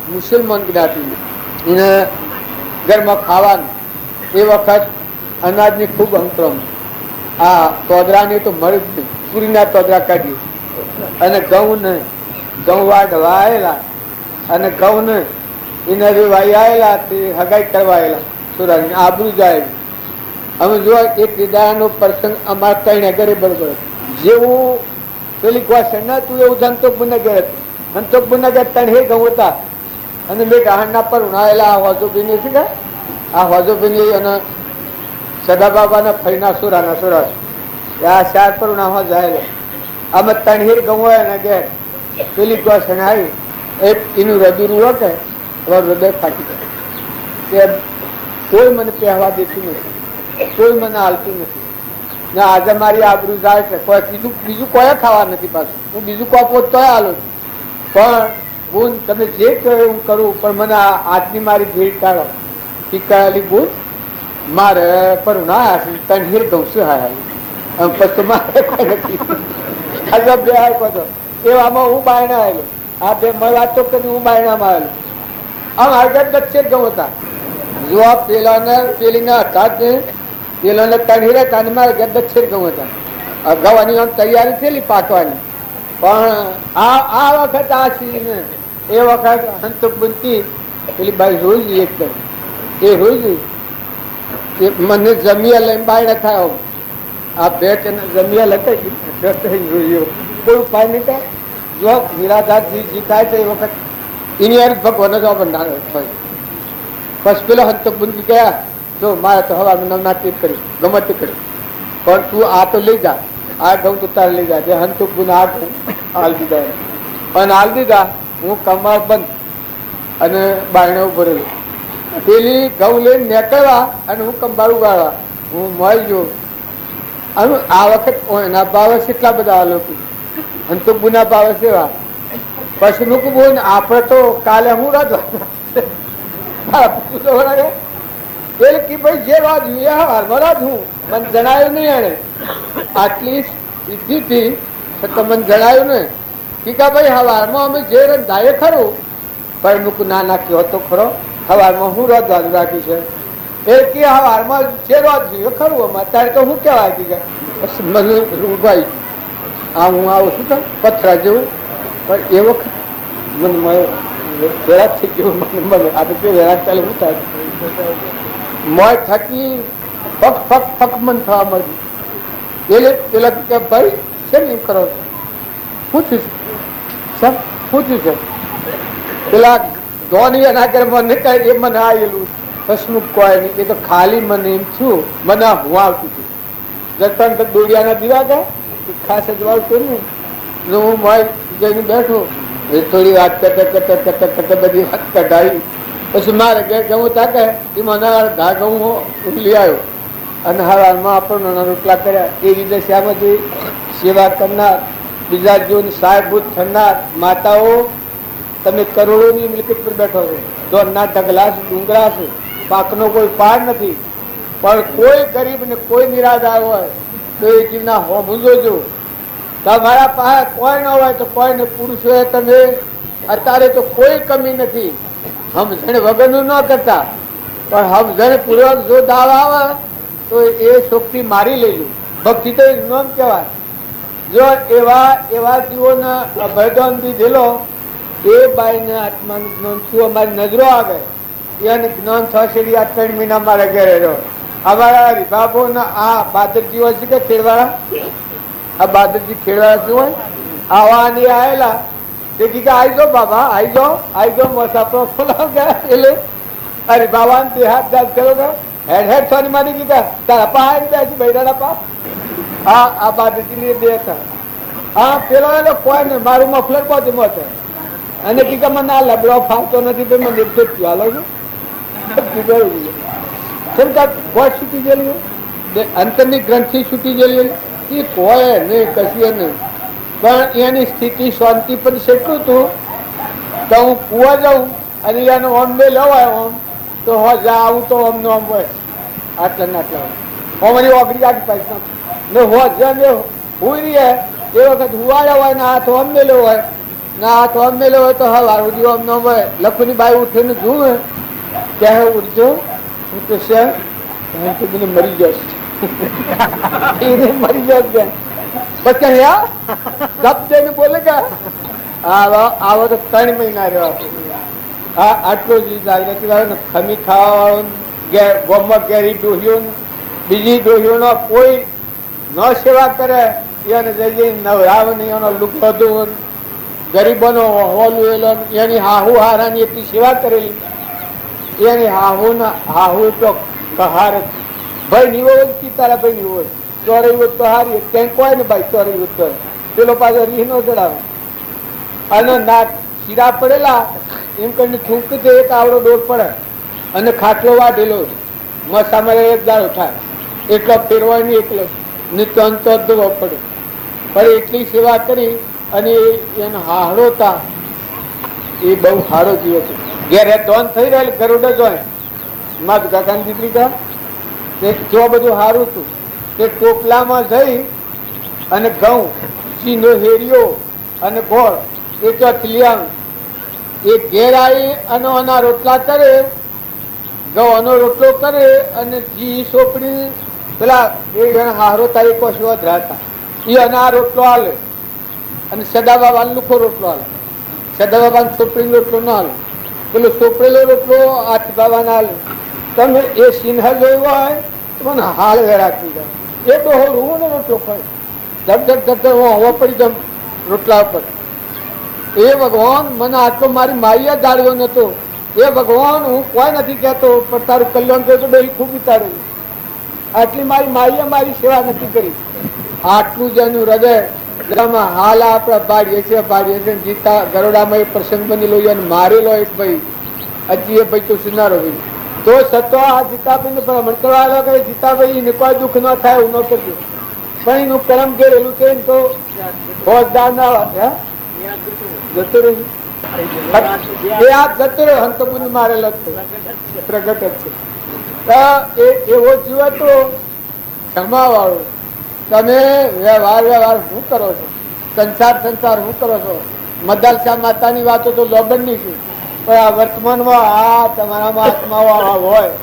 મુસલમાન જ્ઞાતિ એને ઘરમાં ખાવાનું એ વખત અનાજની ખૂબ અંતરમ આ તોદરાની તો મળે જ નહીં પૂરીના તોદરા કાઢી અને ઘઉં ને ઘઉં વાઢવા આવેલા અને ઘઉં ને એને વાઈ આવેલા તે હગાઈ કરવા આવેલા સુરાની આબરૂ જાય અમે જોવા એક વિદાયનો પ્રસંગ અમારા કઈ ઘરે બરોબર જેવું પેલી ક્વેશ્ચન ના તું એવું ધંતોક બુનાગર હતું ધંતોક બુનાગર ત્રણ હે ઘઉં હતા અને મેં ગાહણના પર ઉણાયેલા આ હોજોબીની છે કે આ હોજોબીની અને સદા બાબાના ફઈના સુરાના સુરા આ ચાર પર ઉણાવવા જાય આમાં ત્રણ હીર ઘઉં હોય ને કે પેલી ક્વેશ્ચન આવી એક એનું હૃદય રૂવો કે હૃદય ફાટી જાય કે કોઈ મને પહેવા દેતું નથી કોઈ મને હાલતું નથી ને આજે મારી આબરૂ જાય છે કોઈ બીજું કોઈ ખાવા નથી પાછું હું બીજું કોપો તોય હાલું પણ બોન તમે જે કહો હું કરું પણ મને આજની મારી ભીડ ટાળો શીખાયેલી બોન મારે પર ના ત્રણ હીર ઘઉં શું હા પછી મારે કોઈ નથી આજે બે આવ્યો એવામાં હું બાયણા આવેલો આ બે વાતો કરી હું બાયણામાં આવેલો આમ આગળ દક્ષિણ ઘઉં હતા જો પેલાને પેલીના હતા પેલાને ત્રણ હીરા હતા અને મારે દક્ષિણ ઘઉં હતા ગવાની આમ તૈયારી થયેલી પાકવાની પણ આ વખત આ સીને એ વખત હંતક બનતી પેલી બાઈ રોઈ ગઈ એકદમ એ રોઈ ગઈ મને જમિયા લઈને બાયણા થાય આ બે જમિયા લખાઈ રોઈયો કોઈ ઉપાય નહીં થાય જો નિરાધારજી જીતાય તો એ વખત એની યાર ભગવાન જ બંધાણ પછી પેલો હંતક બુંદી ગયા જો મારે તો હવા નવનાથી કરી ગમે તે કરી પણ તું આ તો લઈ જા આ ઘઉં તો તારે લઈ જા જે હંતક બુન આ ઘઉં હાલ દીધા અને હાલ દીધા હું કમર બંધ અને બાયણે ઉભો રહેલો પેલી ઘઉં લઈને નીકળવા અને હું કંબાળ ઉગાડવા હું મળી ગયો અને આ વખત એના ભાવે કેટલા બધા લોકો હંતક બુના ભાવે સેવા પછી મૂકું બોલ આપણે તો કાલે હું રાજ કે ભાઈ જે રાજ હું એ હારમાં રાજ હું મને જણાયું નહીં એને આટલી સિદ્ધિથી તો મને જણાયું ને કે ભાઈ હવારમાં અમે જે રંધાએ ખરું પણ મૂકું ના નાખ્યો હતો ખરો હવારમાં હું રાજ રાખ્યું છે એ કે હવારમાં જે રાજ જોઈએ ખરું અમે અત્યારે તો હું કહેવાય કે મને રૂભાઈ આ હું આવું છું પથરા જેવું પણ એ વખત મને વેરાત થઈ ગયું મને આ તો વેરાત ચાલે શું થાય મોય થકી ફક ફક ફક મન થવા મળ્યું એટલે પેલા કે ભાઈ છે ને એમ કરો શું થયું સર શું થયું છે પેલા ધોની એના કરે મને કઈ એ મને આવેલું કશું કોઈ નહીં એ તો ખાલી મને એમ છું મને હું આવતું હતું જતન તો દોડિયાના દીવા ગયા ખાસ જ વાળતું ને હું મોય જઈને બેઠો એ થોડી વાત કરતા કરતા કરતા કરતા બધી વાત કઢાવી પછી મારે ઘેર ઘઉં તાકે એ મને ઘા ઘઉં લઈ આવ્યો અને હવારમાં આપણને રોટલા કર્યા એ રીતે શ્યામજી સેવા કરનાર બીજા જીવની સહાયભૂત થનાર માતાઓ તમે કરોડોની મિલકત પર બેઠો છો ધોરના ઢગલા છે ડુંગરા છે પાકનો કોઈ પાર નથી પણ કોઈ ગરીબ ને કોઈ નિરાધાર હોય તો એ જીવના હોમું જો તમારા પાસે કોઈ ન હોય તો કોઈને પુરુષોએ તમે અત્યારે તો કોઈ કમી નથી સમજણ વગરનું ન કરતા પણ સમજણ પૂર્વક જો દાવ આવે તો એ શોખથી મારી લેજો ભક્તિ તો નામ કહેવાય જો એવા જીવોના અભયદાન દીધેલો એ બાઈને આત્માનું જ્ઞાન શું અમારી નજરો આવે એને જ્ઞાન થશે આ 3 મહિના મારે ઘરે રહ્યો અમારા રીભાભોના આ બાદરજીઓ છે કે ખેડવાળા આ બાદરજી ખેડવાળા શું હોય આવાની આવેલા તે કી કે આવી જાઓ બાબા આવી જાઓ મોસાફરો ખોલાવ ગયા એટલે અરે બાબા ને હાથ દાદ કરો કે હેડ સોની મારી કીધા તારા પા આવી ગયા છે બૈરાના પા આ બાદરજી ની બે હતા હા પેલો એનો કોઈ ને મારું મફલર પહોંચે મોતે અને કી કે મને આ લબડો ફાવતો નથી તો મને એકદમ ચાલો છું ગોળ છૂટી ગયેલું અંતરની ગ્રંથિ છૂટી ગયેલી એ કોઈ નહીં, કશું નહીં. પણ એની સ્થિતિ શાંતિ પર એટલું હતું તો હું કુવા જાઉં અને એનો ઓમ બે લવાય ઓમ તો જા આવું તો ઓમ નો ઓમ હોય આટલા ને આટલા ઓમની ઓગળી આગ પાય ને હોજા ને હુઈ રહે એ વખત હુવાડ્યા હોય ને હાથ ઓમ મેલો હોય ને હાથ ઓમ મેલો હોય તો હા સુધી ઓમ નો હોય. લખુની બાઈ ઉઠીને જોઉં ત્યાં ઉઠજો હું તો છે મને મરી જશે એને મરી જશે પછી ને બોલે કે આવો તો 3 મહિના રહ્યો આટલો જ જાગૃતિ વાળો ને ખમી ખાવા ગોમમાં ઘેરી ડોહીઓ બીજી ડોહીઓનો કોઈ ન સેવા કરે એને જઈ નવરાવ નહીં એનો લુકડો ધોવો ગરીબોનો હોલું એની હાહુ હારાની એટલી સેવા કરેલી એની હાહુ તો કહાર ભાઈ નીવો કી તારા ભાઈ નીવો ચોરી હોય તો હારી ક્યાંય કોઈ ને ભાઈ ચોરી હોય તો પેલો પાછો રીહ નો ચડાવે અને નાક શીરા પડેલા એમ કરીને થૂંક એક આવડો દોર પડે અને ખાટલો વાઢેલો મસામાં એક દાડો થાય એટલો ફેરવાય નહીં એકલો નિત્ય અંતો ધોવો પડે પણ એટલી સેવા કરી અને એનો હાડો હતા એ બહુ હાડો જીવ હતો. ઘેરે ધોન થઈ રહેલ ગરુડ જોય મારા કાકાની દીકરી કા જો બધું સારું હતું તે ટોપલામાં જઈ અને ઘઉં ચીનો હેરિયો અને ગોળ એ ચોથી લઈ આવે એ ઘેર આવી અને આના રોટલા કરે ઘઉંનો રોટલો કરે અને ઘી સોપડી પેલા એ હારો તારી કોશો ધરાતા એ અને આ રોટલો હાલે અને સદાબાબા લુખો રોટલો હાલે સદાબાબા સોપડી રોટલો ના હાલે પેલો સોપડેલો રોટલો આઠ બાબા ના હાલે. તમે એ સિન્હા જોયો હોય તો મને હાલ રાખી જાય એ તો રૂવો ને રોટલો ખાય ધક ધક ધક હું હવા પડી જાઉં રોટલા ઉપર. એ ભગવાન મને આટલો મારી માયા જાળ્યો નતો. એ ભગવાન હું કોઈ નથી કહેતો પણ તારું કલ્યાણ કર્યું તો ખૂબ વિતાડ્યું. આટલી મારી માઈએ મારી સેવા નથી કરી. આટલું જેનું હૃદય હાલ આપડે પાડીએ છીએ જીતા ગરોડામાં એ પ્રસંગ બની લો અને મારેલો એક ભાઈ હજી એ ભાઈ તો સુનારો ભાઈ તો સતો આ જીતાભાઈ ને ભ્રમણ કરવા આવ્યો કે જીતાભાઈ ને કોઈ દુઃખ ન થાય એવું ન કરજો પણ એનું કરમ ઘેરેલું છે ને તો ફોજદાર ના જતો રહ્યું એ આ જતો રહ્યો હંતપુર મારેલો પ્રગટ છે એવો જીવ હતો ક્ષમા વાળો. તમે વ્યવહાર શું કરો છો? સંસાર શું કરો છો? મદાલસા માતાની વાતો તો લોબનની છે પણ આ વર્તમાનમાં આ તમારામાં આત્માઓ હોય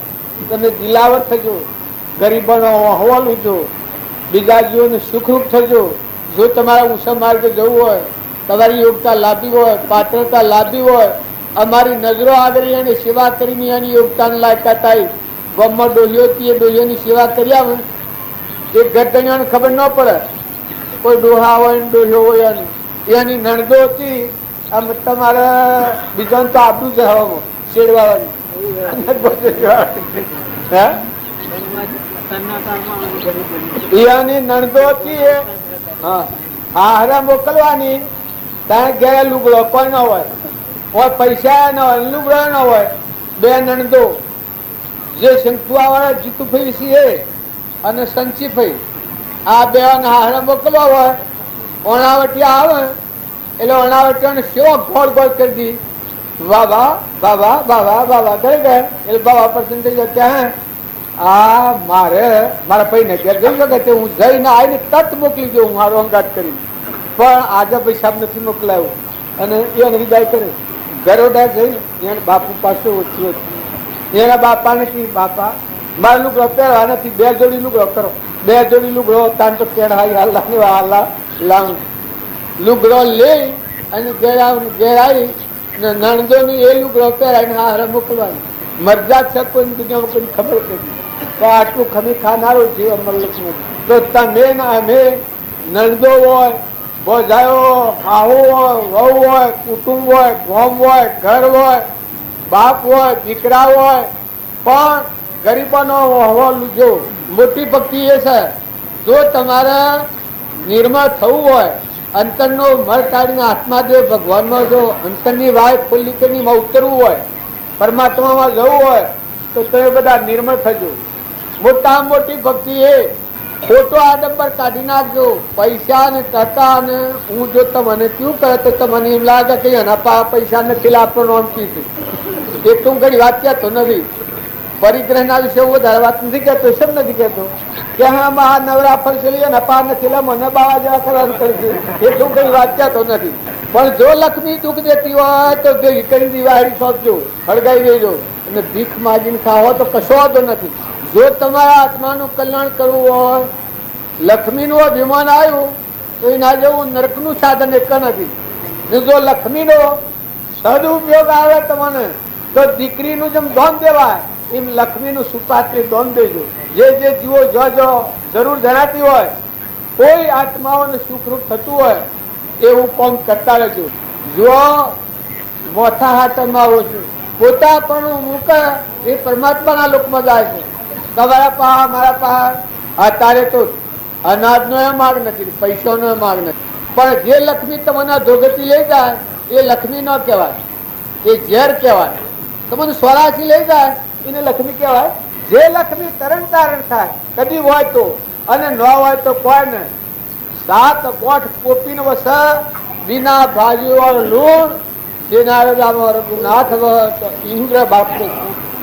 તમે દિલાવર થજો, ગરીબોનો અહેવાલ લીધો, બીજા જીવોને સુખરૂપ થજો. જો તમારા ઊંચા માર્ગે જવું હોય, તમારી યોગ્યતા લાભી હોય, પાત્રતા લાભી હોય, અમારી નજરો આગળ એને સેવા કરીને એની યોગ્યતાને લાયકાત આવી ગામમાં ડોહીઓથી એ ડોહીઓની સેવા કરી આવે એ ગરદણીઓને ખબર ન પડે. કોઈ ડોહા હોય ને ડોહીઓ હોય એની નણદો હતી આમ તમારે બીજા તો આપણું જ હવામાં શેડવાની એની નણદો હતી હારા મોકલવાની ત્યાં ગયા લુગડો કોઈ ન હોય પૈસા ન હોય લુગડો ન હોય. બે નણદો જે શંકુઆ વાળા જીતુભાઈ છે અને સંચીભાઈ આ બે હારા મોકલવા હોય ઓણાવટિયા આવે એટલે ઓણાવટીયાને સેવો ગોળ ગોળ કરી દી બાબા બાબા બાબા બાબા કરી ગયા એટલે બાબા પસંદ થઈ જાય ત્યાં આ મારા ભાઈ ને ઘેર જઈ શકે હું જઈને આવીને તરત મોકલી દઉં મારો અંગાત કરી પણ આજે પૈસા નથી મોકલાયો અને એને વિદાય કરે. ગરોડા જઈ એને બાપુ પાસે ઓછી ઓછી એના બાપાને કી બાપા મારા લુગડો પહેરવા નથી 2 જોડી લુગડો કરો 2 જોડી લુગડો તાન તો કેળાઈ હાલા લાવ લુગડો લઈ અને ઘેર આવી નણંદો ની એ લુગડો પહેરાવીને હારે મોકલવાની મરજા છે કોઈ દુનિયામાં કોઈ ખબર નથી તો આટલું ખમી ખાનારું જીવ અમરલક તો તમે અમે નણંદો હોય બોજાયો હાહુ હોય વહુ હોય કુટુંબ હોય ગોમ હોય ઘર હોય બાપ હોય દીકરા હોય પણ ગરીબોનો અહેવાલ જો મોટી ભક્તિ એ છે જો તમારે નિર્મળ થવું હોય અંતરનો મળ કાઢીને આત્માદેવ ભગવાનમાં જો અંતરની વાય ખોલી કરીને ઉતરવું હોય પરમાત્મામાં જવું હોય તો તમે બધા નિર્મળ થજો. મોટામાં મોટી ભક્તિ એ ખોટો આડંબર કાઢી નાખજો. પૈસા ને ટકા ને હું જો તમને શું કરે તો તમને એમ લાગે કે એના પૈસા નથી આપતો નોમતી છે. એ તું ઘણી વાત કહેતો નથી. પરિગ્રહના વિશે હું વધારે વાત નથી કહેતો. શેમ નથી કહેતો કે હા આ નવરા ફરશે ને પા નથી મને બાવા જેવા કરવાનું કરશે. એ તું ઘણી વાત કહેતો નથી. પણ જો લક્ષ્મી દુઃખ દેતી હોય તો કરી દિવાળી સોંપજો, હળગાઈ દેજો અને ભીખ માગીને ખાવો તો કશો વાંધો નથી. જો તમારા આત્માનું કલ્યાણ કરવું હોય, લક્ષ્મીનું અભિમાન આવ્યું તો એના જેવું નરકનું સાધન એક નથી. જો લક્ષ્મીનો સદુપયોગ આવે તમને તો દીકરીનું જેમ ધોન દેવાય એમ લક્ષ્મીનું સુપાત્રી ધોન દેજો. જે જીવો જો જરૂર જણાતી હોય, કોઈ આત્માઓને સુખરૂપ થતું હોય એવું કામ કરતા રહેજો. જો મોથા હાથમાં આવો છું પોતા પણ મૂકે એ પરમાત્માના લોકમાં જાય છે. તમારા પા મારા પા અત્યારે તો અનાજનો એ માગ નથી, પૈસાનો માગ નથી. પણ જે લક્ષ્મી તમને ધોગતી લઈ જાય એ લક્ષ્મી ન કહેવાય, એ ઝેર કહેવાય. તમને સ્વરાશી લઈ જાય એને લક્ષ્મી કહેવાય. જે લક્ષ્મી તરણ તારણ થાય કદી હોય તો અને ન હોય તો કોઈ ને 7 કોઠ કોપીનો વસ વિના ભાજીઓ લૂણ જેના હૃદયમાં રઘુનાથ ઇન્દ્ર બાપ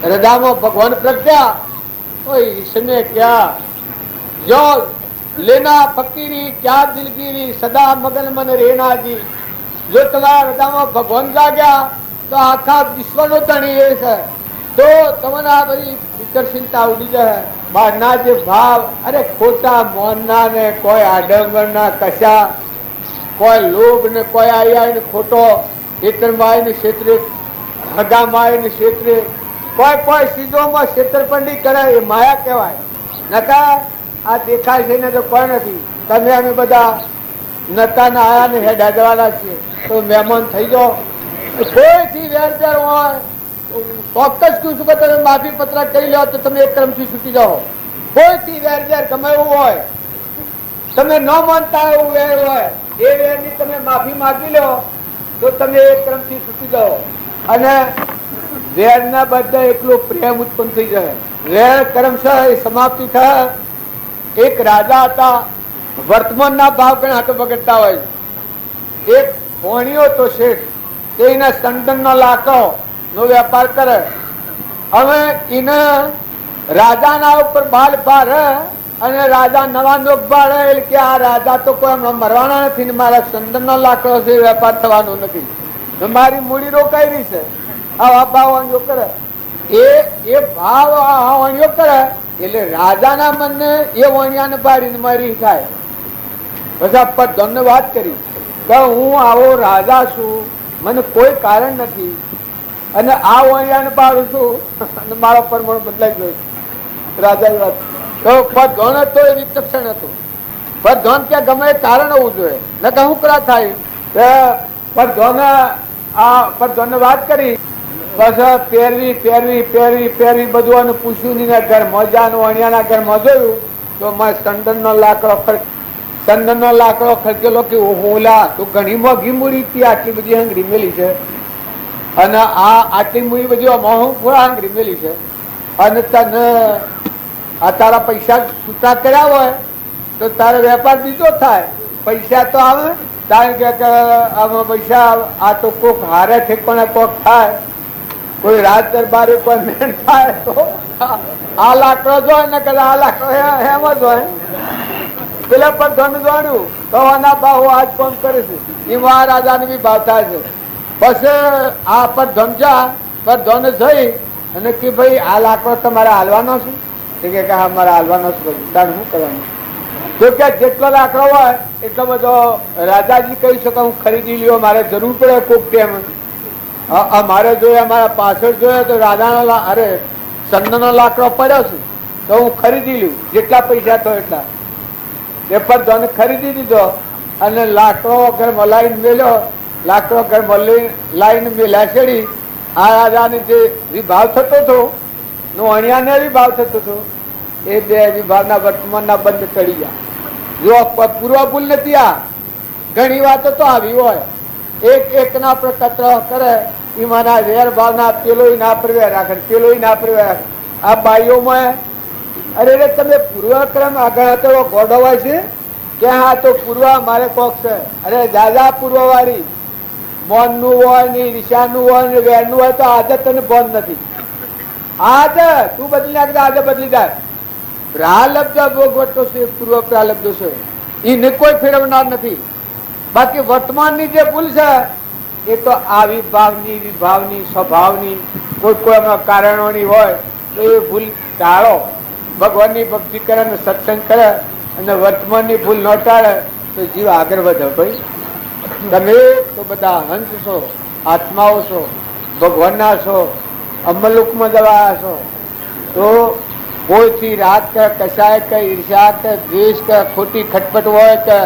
હૃદયમાં ભગવાન પ્રજ્ઞા इसमें क्या जो लेना फकीरी क्या दिलगीरी सदा मगन मन रहना जी. જો તમારા હૃદયમાં ભગવાન જાગ્યા તો આખા વિશ્વનો ધણી એ છે. તો તમને આ બધી વિકર્ષણતા ઉડી જાય. બહારના જે ભાવ અરે ખોટા મોનના ને કોઈ આડંબર ના કશા, કોઈ લોભ ને કોઈ આયા ખોટો ખેતરમાં ને ક્ષેત્રે હગામાં ને ક્ષેત્રે કોઈ સીધોમાં છેતરપિંડી કરે એ માયા કહેવાય. નકા આ દેખાય છે ને તો કોઈ નથી. તમે અમે બધા નતાના આયા ને હેડા જવાના છીએ તો મહેમાન થઈ જાઓ. કોઈથી વેરઝેર હોય ચોક્કસ કહું છું કે તમે માફી પત્ર કરી લો તો તમે એક ક્રમથી છૂટી જાઓ. કોઈથી વેરઝેર ગમે એવું હોય, તમે ન માનતા એવું વેર હોય એ વેરની તમે માફી માગી લો તો તમે એક ક્રમથી છૂટી જાઓ. અને વેરના બધા એટલો પ્રેમ ઉત્પન્ન થઈ જાય. વેર કર્મશ એ સમાપ્તિ થાય. એક રાજા હતા, વર્તમાનના ભાવ ઘણા હાથો બગડતા હોય. એક ભોણિયો તો શેઠ એના સંદનનો લાકડો નો વેપાર કરે. હવે એને રાજાના ઉપર બાલ ભાર અને રાજા નવા નોક ભાડે એટલે કે આ રાજા તો કોઈ મરવાના નથી ને મારા સંદનનો લાકડો છે વેપાર થવાનો નથી, મારી મૂડી રોકાઈ રહી છે. આવા ભાવ કરે એ ભાવ વણ્યો કરે એટલે રાજાના મનને એ વણિયાને પાડીને મારી થાય. બધા પદને વાત કરી કે હું આવો રાજા છું, મને કોઈ કારણ નથી અને આ વણિયાને પાડું છું અને મારો પરમાણુ બદલાઈ ગયો. રાજા વાત તો પદોન હતો એ વિચક્ષણ હતું. પદોન ક્યાં ગમે કારણ હોવું જોઈએ ને કે શું કરા થાય. પદોને વાત કરી બસ પહેરવી પહેરવી પહેરવી પહેરવી બધું પૂછ્યું નહીં. ઘર મજાનું અણિયાના ઘર મજોયું તો મેં ચંદનનો લાકડો ખર્ચેલો કે ઓલા તું ઘણી મોઘી મૂડી હતી, આટલી બધી હંગરી મેલી છે અને આ આટલી મૂડી બધી મોહું પૂરા હંગરી મેલી છે અને તને આ તારા પૈસા છૂટા કર્યા હોય તો તારો વેપાર બીજો થાય. પૈસા તો આવે કારણ કે આમાં પૈસા આ તો કોક હારે ઠેકવાના કોક થાય, કોઈ રાજ દરબારે કોઈ મેળ થાય તો આ લાકડો જોય ને કદાચ આ લાકડો એમ જ હોય. પેલા પર ધન જોડ્યું તો આના ભાવ આજ કોણ કરે છે એ મહારાજાને બી ભાવ થાય છે. પછી આ પર ધમજા પર ધન જઈ અને કે ભાઈ આ લાકડો તમારે હાલવાનો છે કે હા મારે હાલવાનો છે. તારે શું કરવાનું? તો કે જેટલો લાકડો હોય એટલો બધો રાજાજી કહી શકે હું ખરીદી લ્યો, મારે જરૂર પડે કોક ટેમ. મારે જોઈએ અમારા પાછળ જોઈએ તો રાજાનો અરે ચંદનનો લાકડો પડ્યો છે તો હું ખરીદી લઉં, જેટલા પૈસા તો એટલા. એ પર ધન ખરીદી દીધો અને લાકડો ઘરમાં લાઈને મેલ્યો. લાકડો ઘરમાં લાઈને મેલ્યા છેડી આ રાજાને જે વિભાવ થતો હતો અણિયાને વિભાવ થતો હતો એ બે વિભાવના વર્તમાનના બંધ ચડી ગયા. જો પૂર્વ ભૂલ નથી. આ ઘણી વાતો તો આવી હોય એક ના પ્રકત્ર કરે એમાંના વેર ભાવના પેલો ના પ્રવેર રાખે પેલો ના પ્રવેર રાખે. આ બાઈઓમાં અરે રે તમે પૂર્વક્રમ આગળ હતો ગોડો હોય છે કે હા તો પૂર્વ મારે કોક છે. અરે દાદા પૂર્વ વાળી મોન નું હોય ને ઈર્ષા નું હોય ને વેર નું હોય તો આદત તને બોન નથી. આદત તું બદલી નાખ, આદત બદલી જાય. પ્રાલબ્ધ ભોગવટો છે, પૂર્વ પ્રાલબ્ધો છે, એને કોઈ ફેરવનાર નથી. બાકી વર્તમાનની જે ભૂલ છે એ તો આવિર્ભાવની, વિભાવની, સ્વભાવની, કોઈ કોઈ કારણોની હોય તો એ ભૂલ ટાળો. ભગવાનની ભક્તિ કરે ને સત્સંગ કરે અને વર્તમાનની ભૂલ ન ટાળે તો જીવ આગળ વધે. ભાઈ તમે તો બધા હંસ છો, આત્માઓ છો, ભગવાનના છો, અમલુકમાં દવાયા છો. તો કોઈથી રાત કે કશાય કે ઈર્ષા કે દ્વેષ કે ખોટી ખટપટ હોય કે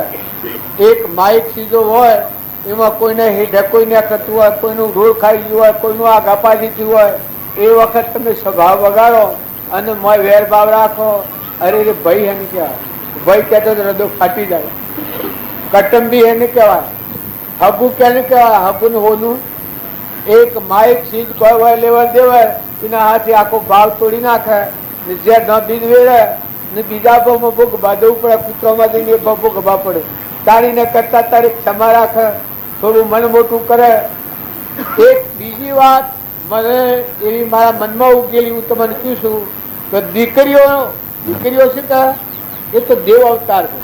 એક માઇક સીધો હોય એમાં કોઈને ઢકોઈને કરતું હોય, કોઈનું ઢોળ ખાઈ ગયું હોય, કોઈનું આ ગપાજી થયું હોય, એ વખત તમે સ્વભાવ વગાડો અને મોય વેર ભાવ રાખો. અરે રે ભાઈ એને કહેવાય. ભાઈ કહેતો તો હૃદય ફાટી જાય. કટંબી એને કહેવાય. હગુ કેને કહેવાય? હગુ ને હોનું એક માઇક સીજ કોઈ હોય લેવર દેવાય એના હાથે આખો ભાવ તોડી નાખે ને જે ન બીજ વેરે ને બીજા ભાવમાં ભોગ બાંધવું પડે. કૂતરોમાં જઈને ભોગ ગભા પડે. તાણીને કરતા તારીખ ક્ષમા રાખે, થોડું મન મોટું કરે. એક બીજી વાત મને એવી મારા મનમાં ઉગેલી, હું તમને કહું છું કે દીકરીઓ શું કહે? એ તો દેવ અવતાર છે.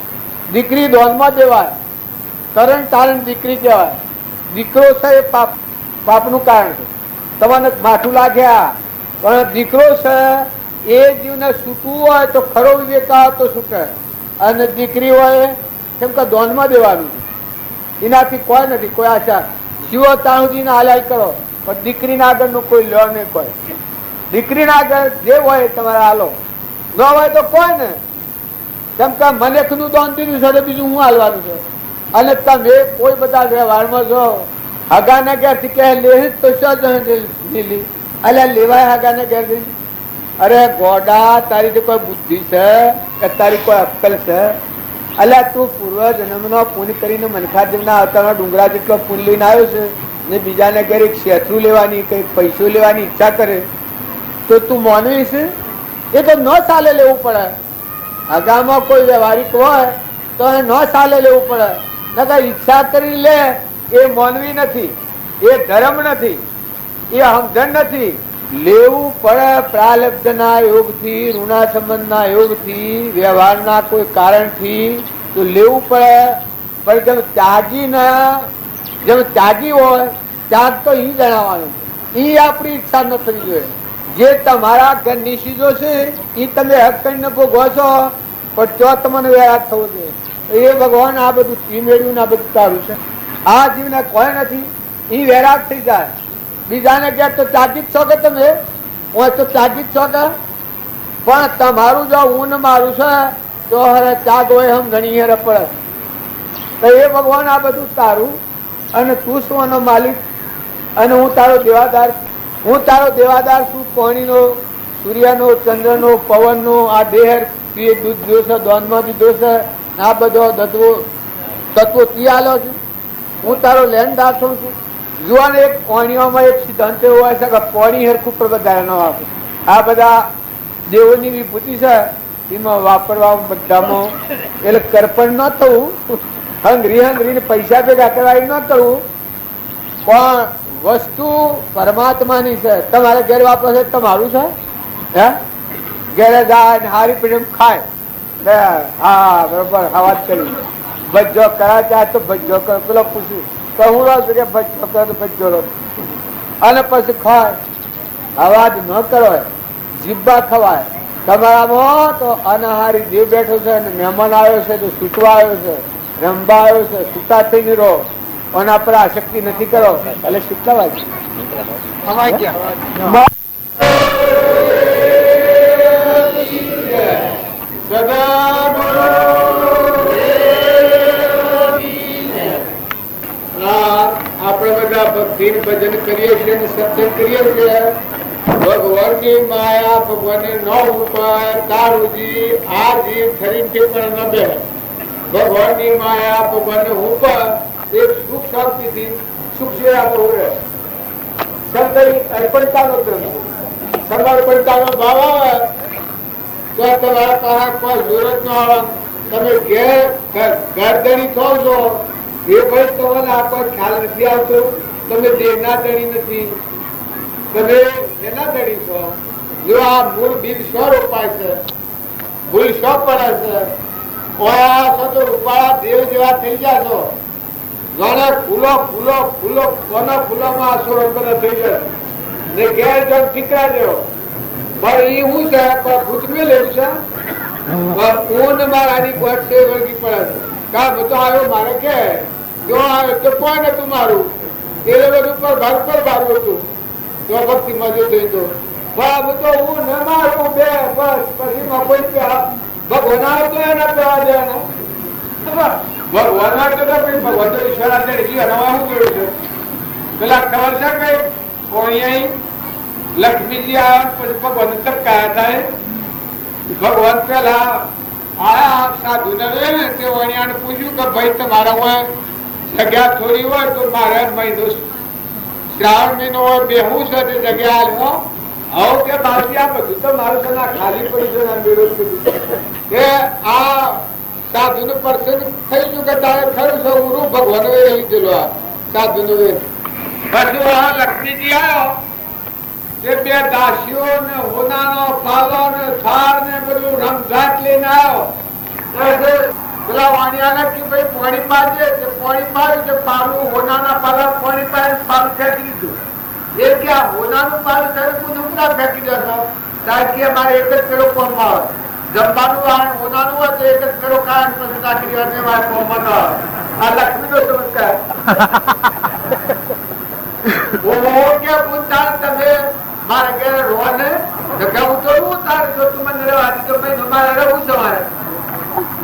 દીકરી દોનમાં દેવાય, કરણ તારણ દીકરી કહેવાય. દીકરો છે એ પાપનું કારણ છે. તમને માથું લાગ્યા પણ દીકરો છે એ જીવને છૂટવું હોય તો ખરો વિવેક આવે તો છૂટે, અને દીકરી હોય કેમ કે દોનમાં દેવાનું છે. એનાથી કોઈ નથી, કોઈ આશા શિવો તાણુજીને હાલાલ કરો પણ દીકરીના આગળનું કોઈ લો નહીં. કોઈ દીકરીના આગળ જે હોય તમારે હાલો, ન હોય તો કોઈ ને. કેમ કે મને ખુદનું દોન દીધું છે બીજું હું હાલવાનું છે. અને તમે કોઈ બધા વ્યવહારમાં જો હગાને ઘેરથી કે લે તો શું લીલી અલ્યા લેવાય હગાને ઘેરથી? અરે ગોડા, તારી તો કોઈ બુદ્ધિ છે કે તારી કોઈ અક્કલ છે? અલ્યા તું પૂર્વ જન્મનો પુણ્ય કરીને મનખા જેમના અવતારમાં ડુંગરા જેટલો પુણ્ય લઈને આવ્યો છે ને બીજાને ઘેર એક શેઠું લેવાની, કંઈક પૈસો લેવાની ઈચ્છા કરે તો તું માનવી છે? એ તો ન ચાલે, લેવું પડે. હગામાં કોઈ વ્યવહારિક હોય તો એ ન ચાલે, લેવું પડે. નકર ઈચ્છા કરી લે એ માનવી નથી, એ ધર્મ નથી, એ સમજણ નથી. લેવું પડે પ્રાલબ્ધના યોગથી, ઋણા સંબંધના યોગથી, વ્યવહારના કોઈ કારણથી તો લેવું પડે. પણ જેમ ત્યાગી હોય ત્યાગ તો ઈ જણાવવાનું, ઈ આપણી ઈચ્છા ન થવી જોઈએ. જે તમારા ઘરની ચીજો છે એ તમે હક કરીને ભોગવો છો પણ તો તમને વ્યાજ થવો જોઈએ. એ ભગવાન આ બધું ઈ મેળવ્યું ને આ બધું સારું છે. આ જીવને કોઈ નથી, ઈ વૈરાગ થઈ જાય. બીજાને ક્યાં તો ત્યાગી જ છો કે તમે હોય તો ત્યાગી જ છો કે? પણ તમારું જો હું ને મારું છે તો હરે ત્યાગ હોય હમ ઘણી હેરે પડે. તો એ ભગવાન આ બધું તારું અને તું શું એનો માલિક અને હું તારો દેવાદાર. હું તારો દેવાદાર છું. પાણીનો, સૂર્યનો, ચંદ્રનો, પવનનો, આ દેહ દૂધ જોશે, દોનમાં દીધો છે, આ બધો તત્વો તિયાલો છે. હું તારો લેણદાર છું. જુવાને એક પાણીઓમાં એક સિદ્ધાંત એવો હોય છે કે પાણી હરખું પર બધા ન આપે. આ બધા દેવોની વિભૂતિ છે એમાં વાપરવા બધામાં એટલે કરપણ ન થવું, હંગરીને પૈસા ભેગા કરવા ન થવું. પણ વસ્તુ પરમાત્માની છે. તમારે ઘેર વાપરો છે તમારું છે? હે ઘેરે જાય હારી પીડી ખાય, હા બરોબર વાત કરી, ભજ્જો કરા ચાહે તો ભજ્જો કરો. પેલો પૂછ્યું તો હું રોજ કે ભજ્જો કરો તો ભજ્જો રો, અને પછી ખાય. અવાજ ન કરો, જીબ્બા ખવાય. તમારામાં તો અનાહારી જે બેઠો છે અને મહેમાન આવ્યો છે તો સૂટવા આવ્યો છે, રંબા આવ્યો છે, સૂતા થઈને રહો. આના પર આસક્તિ નથી કરો એટલે કેટલા વાગે આપણે બધા ભક્તિ ભજન કરીએ છીએ અને સત્સંગ કરીએ છીએ. ભગવાનની માયા ભગવાને ન ઉપર તારુજી આ જીવ શરીરથી પણ ન બે. ભગવાનની માયા ભગવાનને ઉપર એક સુખ શાંતિથી સુખ છે આપણું રહે. સમર્પણતાનો ગ્રંથ, સમર્પણતાનો ભાવ આવે તો તમારા પાસે કોઈ જરૂરત ન આવે. તમે ઘરધણી થો છો એ ભાઈ તમને આ કોઈ ખ્યાલ નથી આવતો. તમે દેવના ધણી નથી, તમે એના ધણી છો. જો આ મૂળ બીજ શો રોપાય છે, ભૂલ શો પડે છે, ઓયા છો તો રૂપાળા દેવ જેવા થઈ ગયા છો. જાણે ફૂલો ફૂલો ફૂલો કોના ફૂલોમાં આસો રંગ થઈ જાય ને ઘેર જો ઠીકરા જેવો. પણ એ શું છે, ભૂતમેલ એવું છે. ઊંડ મારાની ગોઠ છે વળગી પડે છે. કા બધો આવ્યો મારે કે જો આવ્યો તો કોઈ નતું મારું, એ બધું પર ઘર પર મારું હતું તો ભક્તિ મજો થઈ તો બધો હું ન મારું બે બસ. પછી કોઈ ભગવાન તો એના પેવા દે ભગવાન તો ભગવાન તો ઈશ્વર શું કર્યું છે પેલા ખબર છે કઈ કોઈ લક્ષ્મીજી આવ્યા પછી ભગવાન ટપકાયા થાય. ભગવાન પેલા આયા સાધુ ને તે વણિયાને પૂછ્યું કે ભાઈ તમારા હોય જગ્યા થોડી હોય તો મારે મહિનો શ્રાવણ મહિનો હોય બેહું છે તે જગ્યા આવો. હવે કે બાકી આ બધું તો મારું છે ખાલી પડી છે કે આ સાધુ નું પર્સન થઈ ગયું કે તારે ખરું છે હું ભગવાન રહી ગયેલો આ સાધુ નું પછી લક્ષ્મીજી આવ્યો તે બે દાસીઓ ને હોનાનો પાલો ને થાળ ને બધું રમઝાટ લઈને આવ્યો. પેલા વાણિયાને કે ભાઈ પાણી પાડજે, પાણી પાડ્યું છે. પાલું હોનાના પાલા પાણી પાડી પાલું ફેંકી દીધું. એ કે આ હોનાનું પાલું થયું તું નમૂના ફેંકી દેશો કારણ કે અમારે એક જ પેલો કોમમાં આવે. જમવાનું હોનાનું હોય તો એક જ પેલો કારણ પછી નાખી દેવાનું મારે કોમમાં ન આવે. આ લક્ષ્મી નો ચમત્કાર. તમે મારે ઘેર રોવા ને હું તો હું તારે જો તું મને રહેવા દીધો ભાઈ મારે રહેવું છે.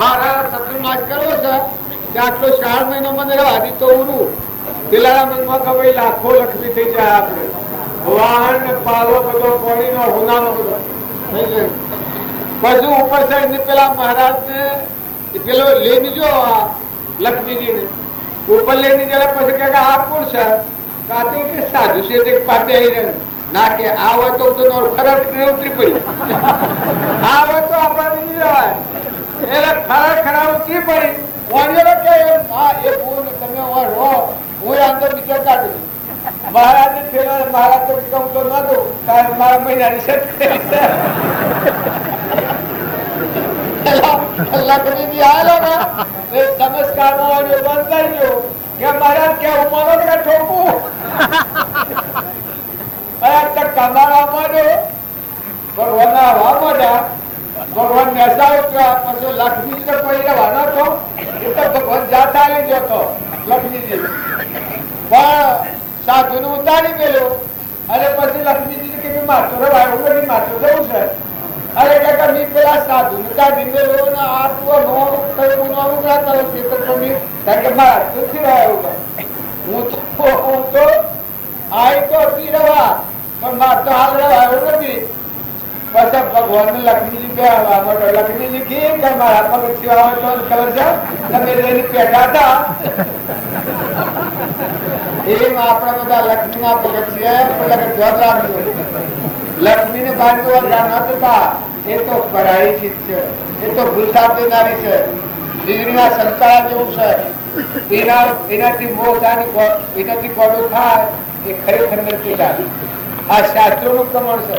મારા શત્રુનાશ કરવો છે કે આટલો 4 મહિનો મને રહેવા દીધો હું પેલા મનમાં કે ભાઈ લાખો લક્ષ્મી થઈ જાય. આપણે વાહન ને પાલો બધો પાણી નો હોનાનો બધો થઈ જાય. પછી ઉપર ચડીને પેલા મહારાજ ને પેલો લઈને જો લક્ષ્મીજી ને ઉપર લઈને જરા પછી કે આ કોણ છે કાતે કે સાધુ છે તે પાતે આવી રહે ના કે આ હોય તો ખરાબ ઉતરી પડી આ હોય તો આપણે નહીં જવાય એટલે ખરા ઉતરી પડી. વાણિયો કે એ પૂર્ણ તમે રહો હું અંદર બીજો કાઢું. મહારાજ ને પેલા મહારાજ તો કહું તો ન દઉં કારણ મારા મહિનાની શક્તિ લક્ષ્મીજી આવેલો ને એ ચમત્કારમાં બંધ થઈ ગયો કે મહારાજ કે હું માનો કે ઠોકું કમાવા માંડ્યો. ભગવાન આવવા માંડ્યા. ભગવાન નેસા ઉઠ્યા. પછી લક્ષ્મીજી તો કોઈ રહેવાનો હતો એ તો ભગવાન જાતા આવી જતો લક્ષ્મીજી પણ સાધુ ને ઉતારી ગયેલો. અને પછી લક્ષ્મીજી કે મારતો રવાય હું બધી મારતો જવું છે. અરે કાકા મી પેલા સાધુ ને કાઢી ગયેલો ને આ તું કારણ કે મારા નથી રહ્યા હું તો આઈ તો હતી રવા પણ મારતો હાલ રવા એવું નથી. પછી ભગવાન ને લક્ષ્મીજી કહેવા લક્ષ્મીજી કે મારા પગથિયા આવે તો ખબર છે તમે લઈને પેઠા હતા એમ આપણા બધા લક્ષ્મી ના પગથિયા ધ્યાન રાખજો. લક્ષ્મી ને બાજુ નતા એ તો પરાઈ ચીજ છે. એ તો ભૂલતા દેનારી છે. વીજળીના સંતાન જેવું છે. એનાથી મોહ થાય એનાથી પડો થાય એ ખરેખર નથી થાય. આ શાસ્ત્રો નું પ્રમાણ છે,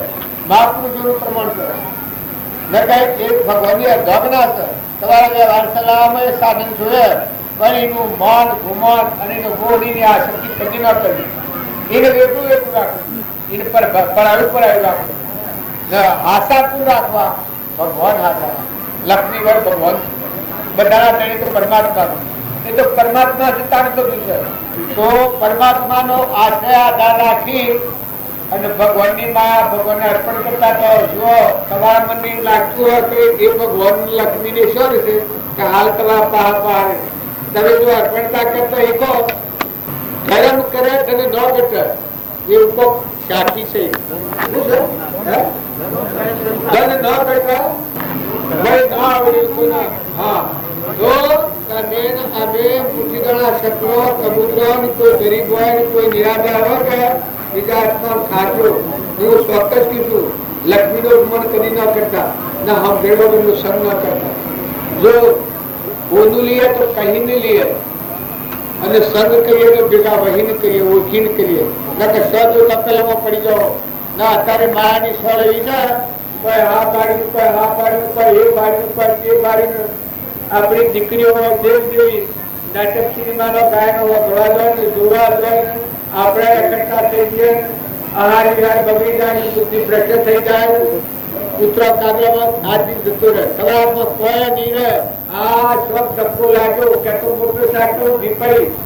મહાપુરુષો નું પ્રમાણ છે. ન કઈ એક ભગવાનની અધ્યાપના છે. તમારા વારસલામાં એ સાધન જોયે પણ એનું મન ઘુમન અને એનું ગોળીની આ શક્તિ કદી ન કરવી. એને વેગળું રાખવું, એને પરાયું રાખવું, આશાપૂર રાખવા. ભગવાન આશા લક્ષ્મી વર ભગવાન બધાના તેણે તો પરમાત્મા એ તો પરમાત્મા સિદ્ધાંત બધું છે. તો પરમાત્માનો આશય આધાર રાખી અને ભગવાનની માં ભગવાનને અર્પણ કરતા તો જો તમારા મને એવું લાગતું હોય કે એ ભગવાન લક્ષ્મી ને શું છે કે હાલ તમારા પહાડ તમે જો અર્પણતા કરતો એકો ધર્મ કરે તેને ન ઘટે એ ઉપ સાખી છે. ધન ન કરતા ભાઈ ન આવડ્યું હા તો તમે અમે મુઠ્ઠીગણા શકલો કબૂતરો કોઈ ગરીબ હોય કોઈ નિરાધાર હોય કે બીજા આત્મા ખાજો એવું ચોક્કસ કીધું. લક્ષ્મી નો ગુણ કદી ન કરતા ना हम भेड़ों में संग न करता जो ઓનું લીએ તો કહીને લીએ અને સંગ કરીએ તો ભેગા વહીને કરીએ ઓળખીને કરીએ ના કે સજ તપેલામાં પડી જાઓ ના અત્યારે માયાની સ્વર એવી છે કોઈ આ બારી કોઈ આ બારી કોઈ એ બારી કોઈ તે બારી આપણી દીકરીઓ દેવદેવી નાટક સિનેમાનો ગાયનો વગડવા જાય ને જોવા જાય આપણે એકઠા થઈ જઈએ આહાર વિહાર બગડી જાય બુદ્ધિ ભ્રષ્ટ થઈ જાય પુત્ર કાગળમાં આજી જતો રહે કલાકમાં કોઈ નહીં રહે આ સબ ધક્કો લાગ્યો કે તો મોટો સાટો વિપરીત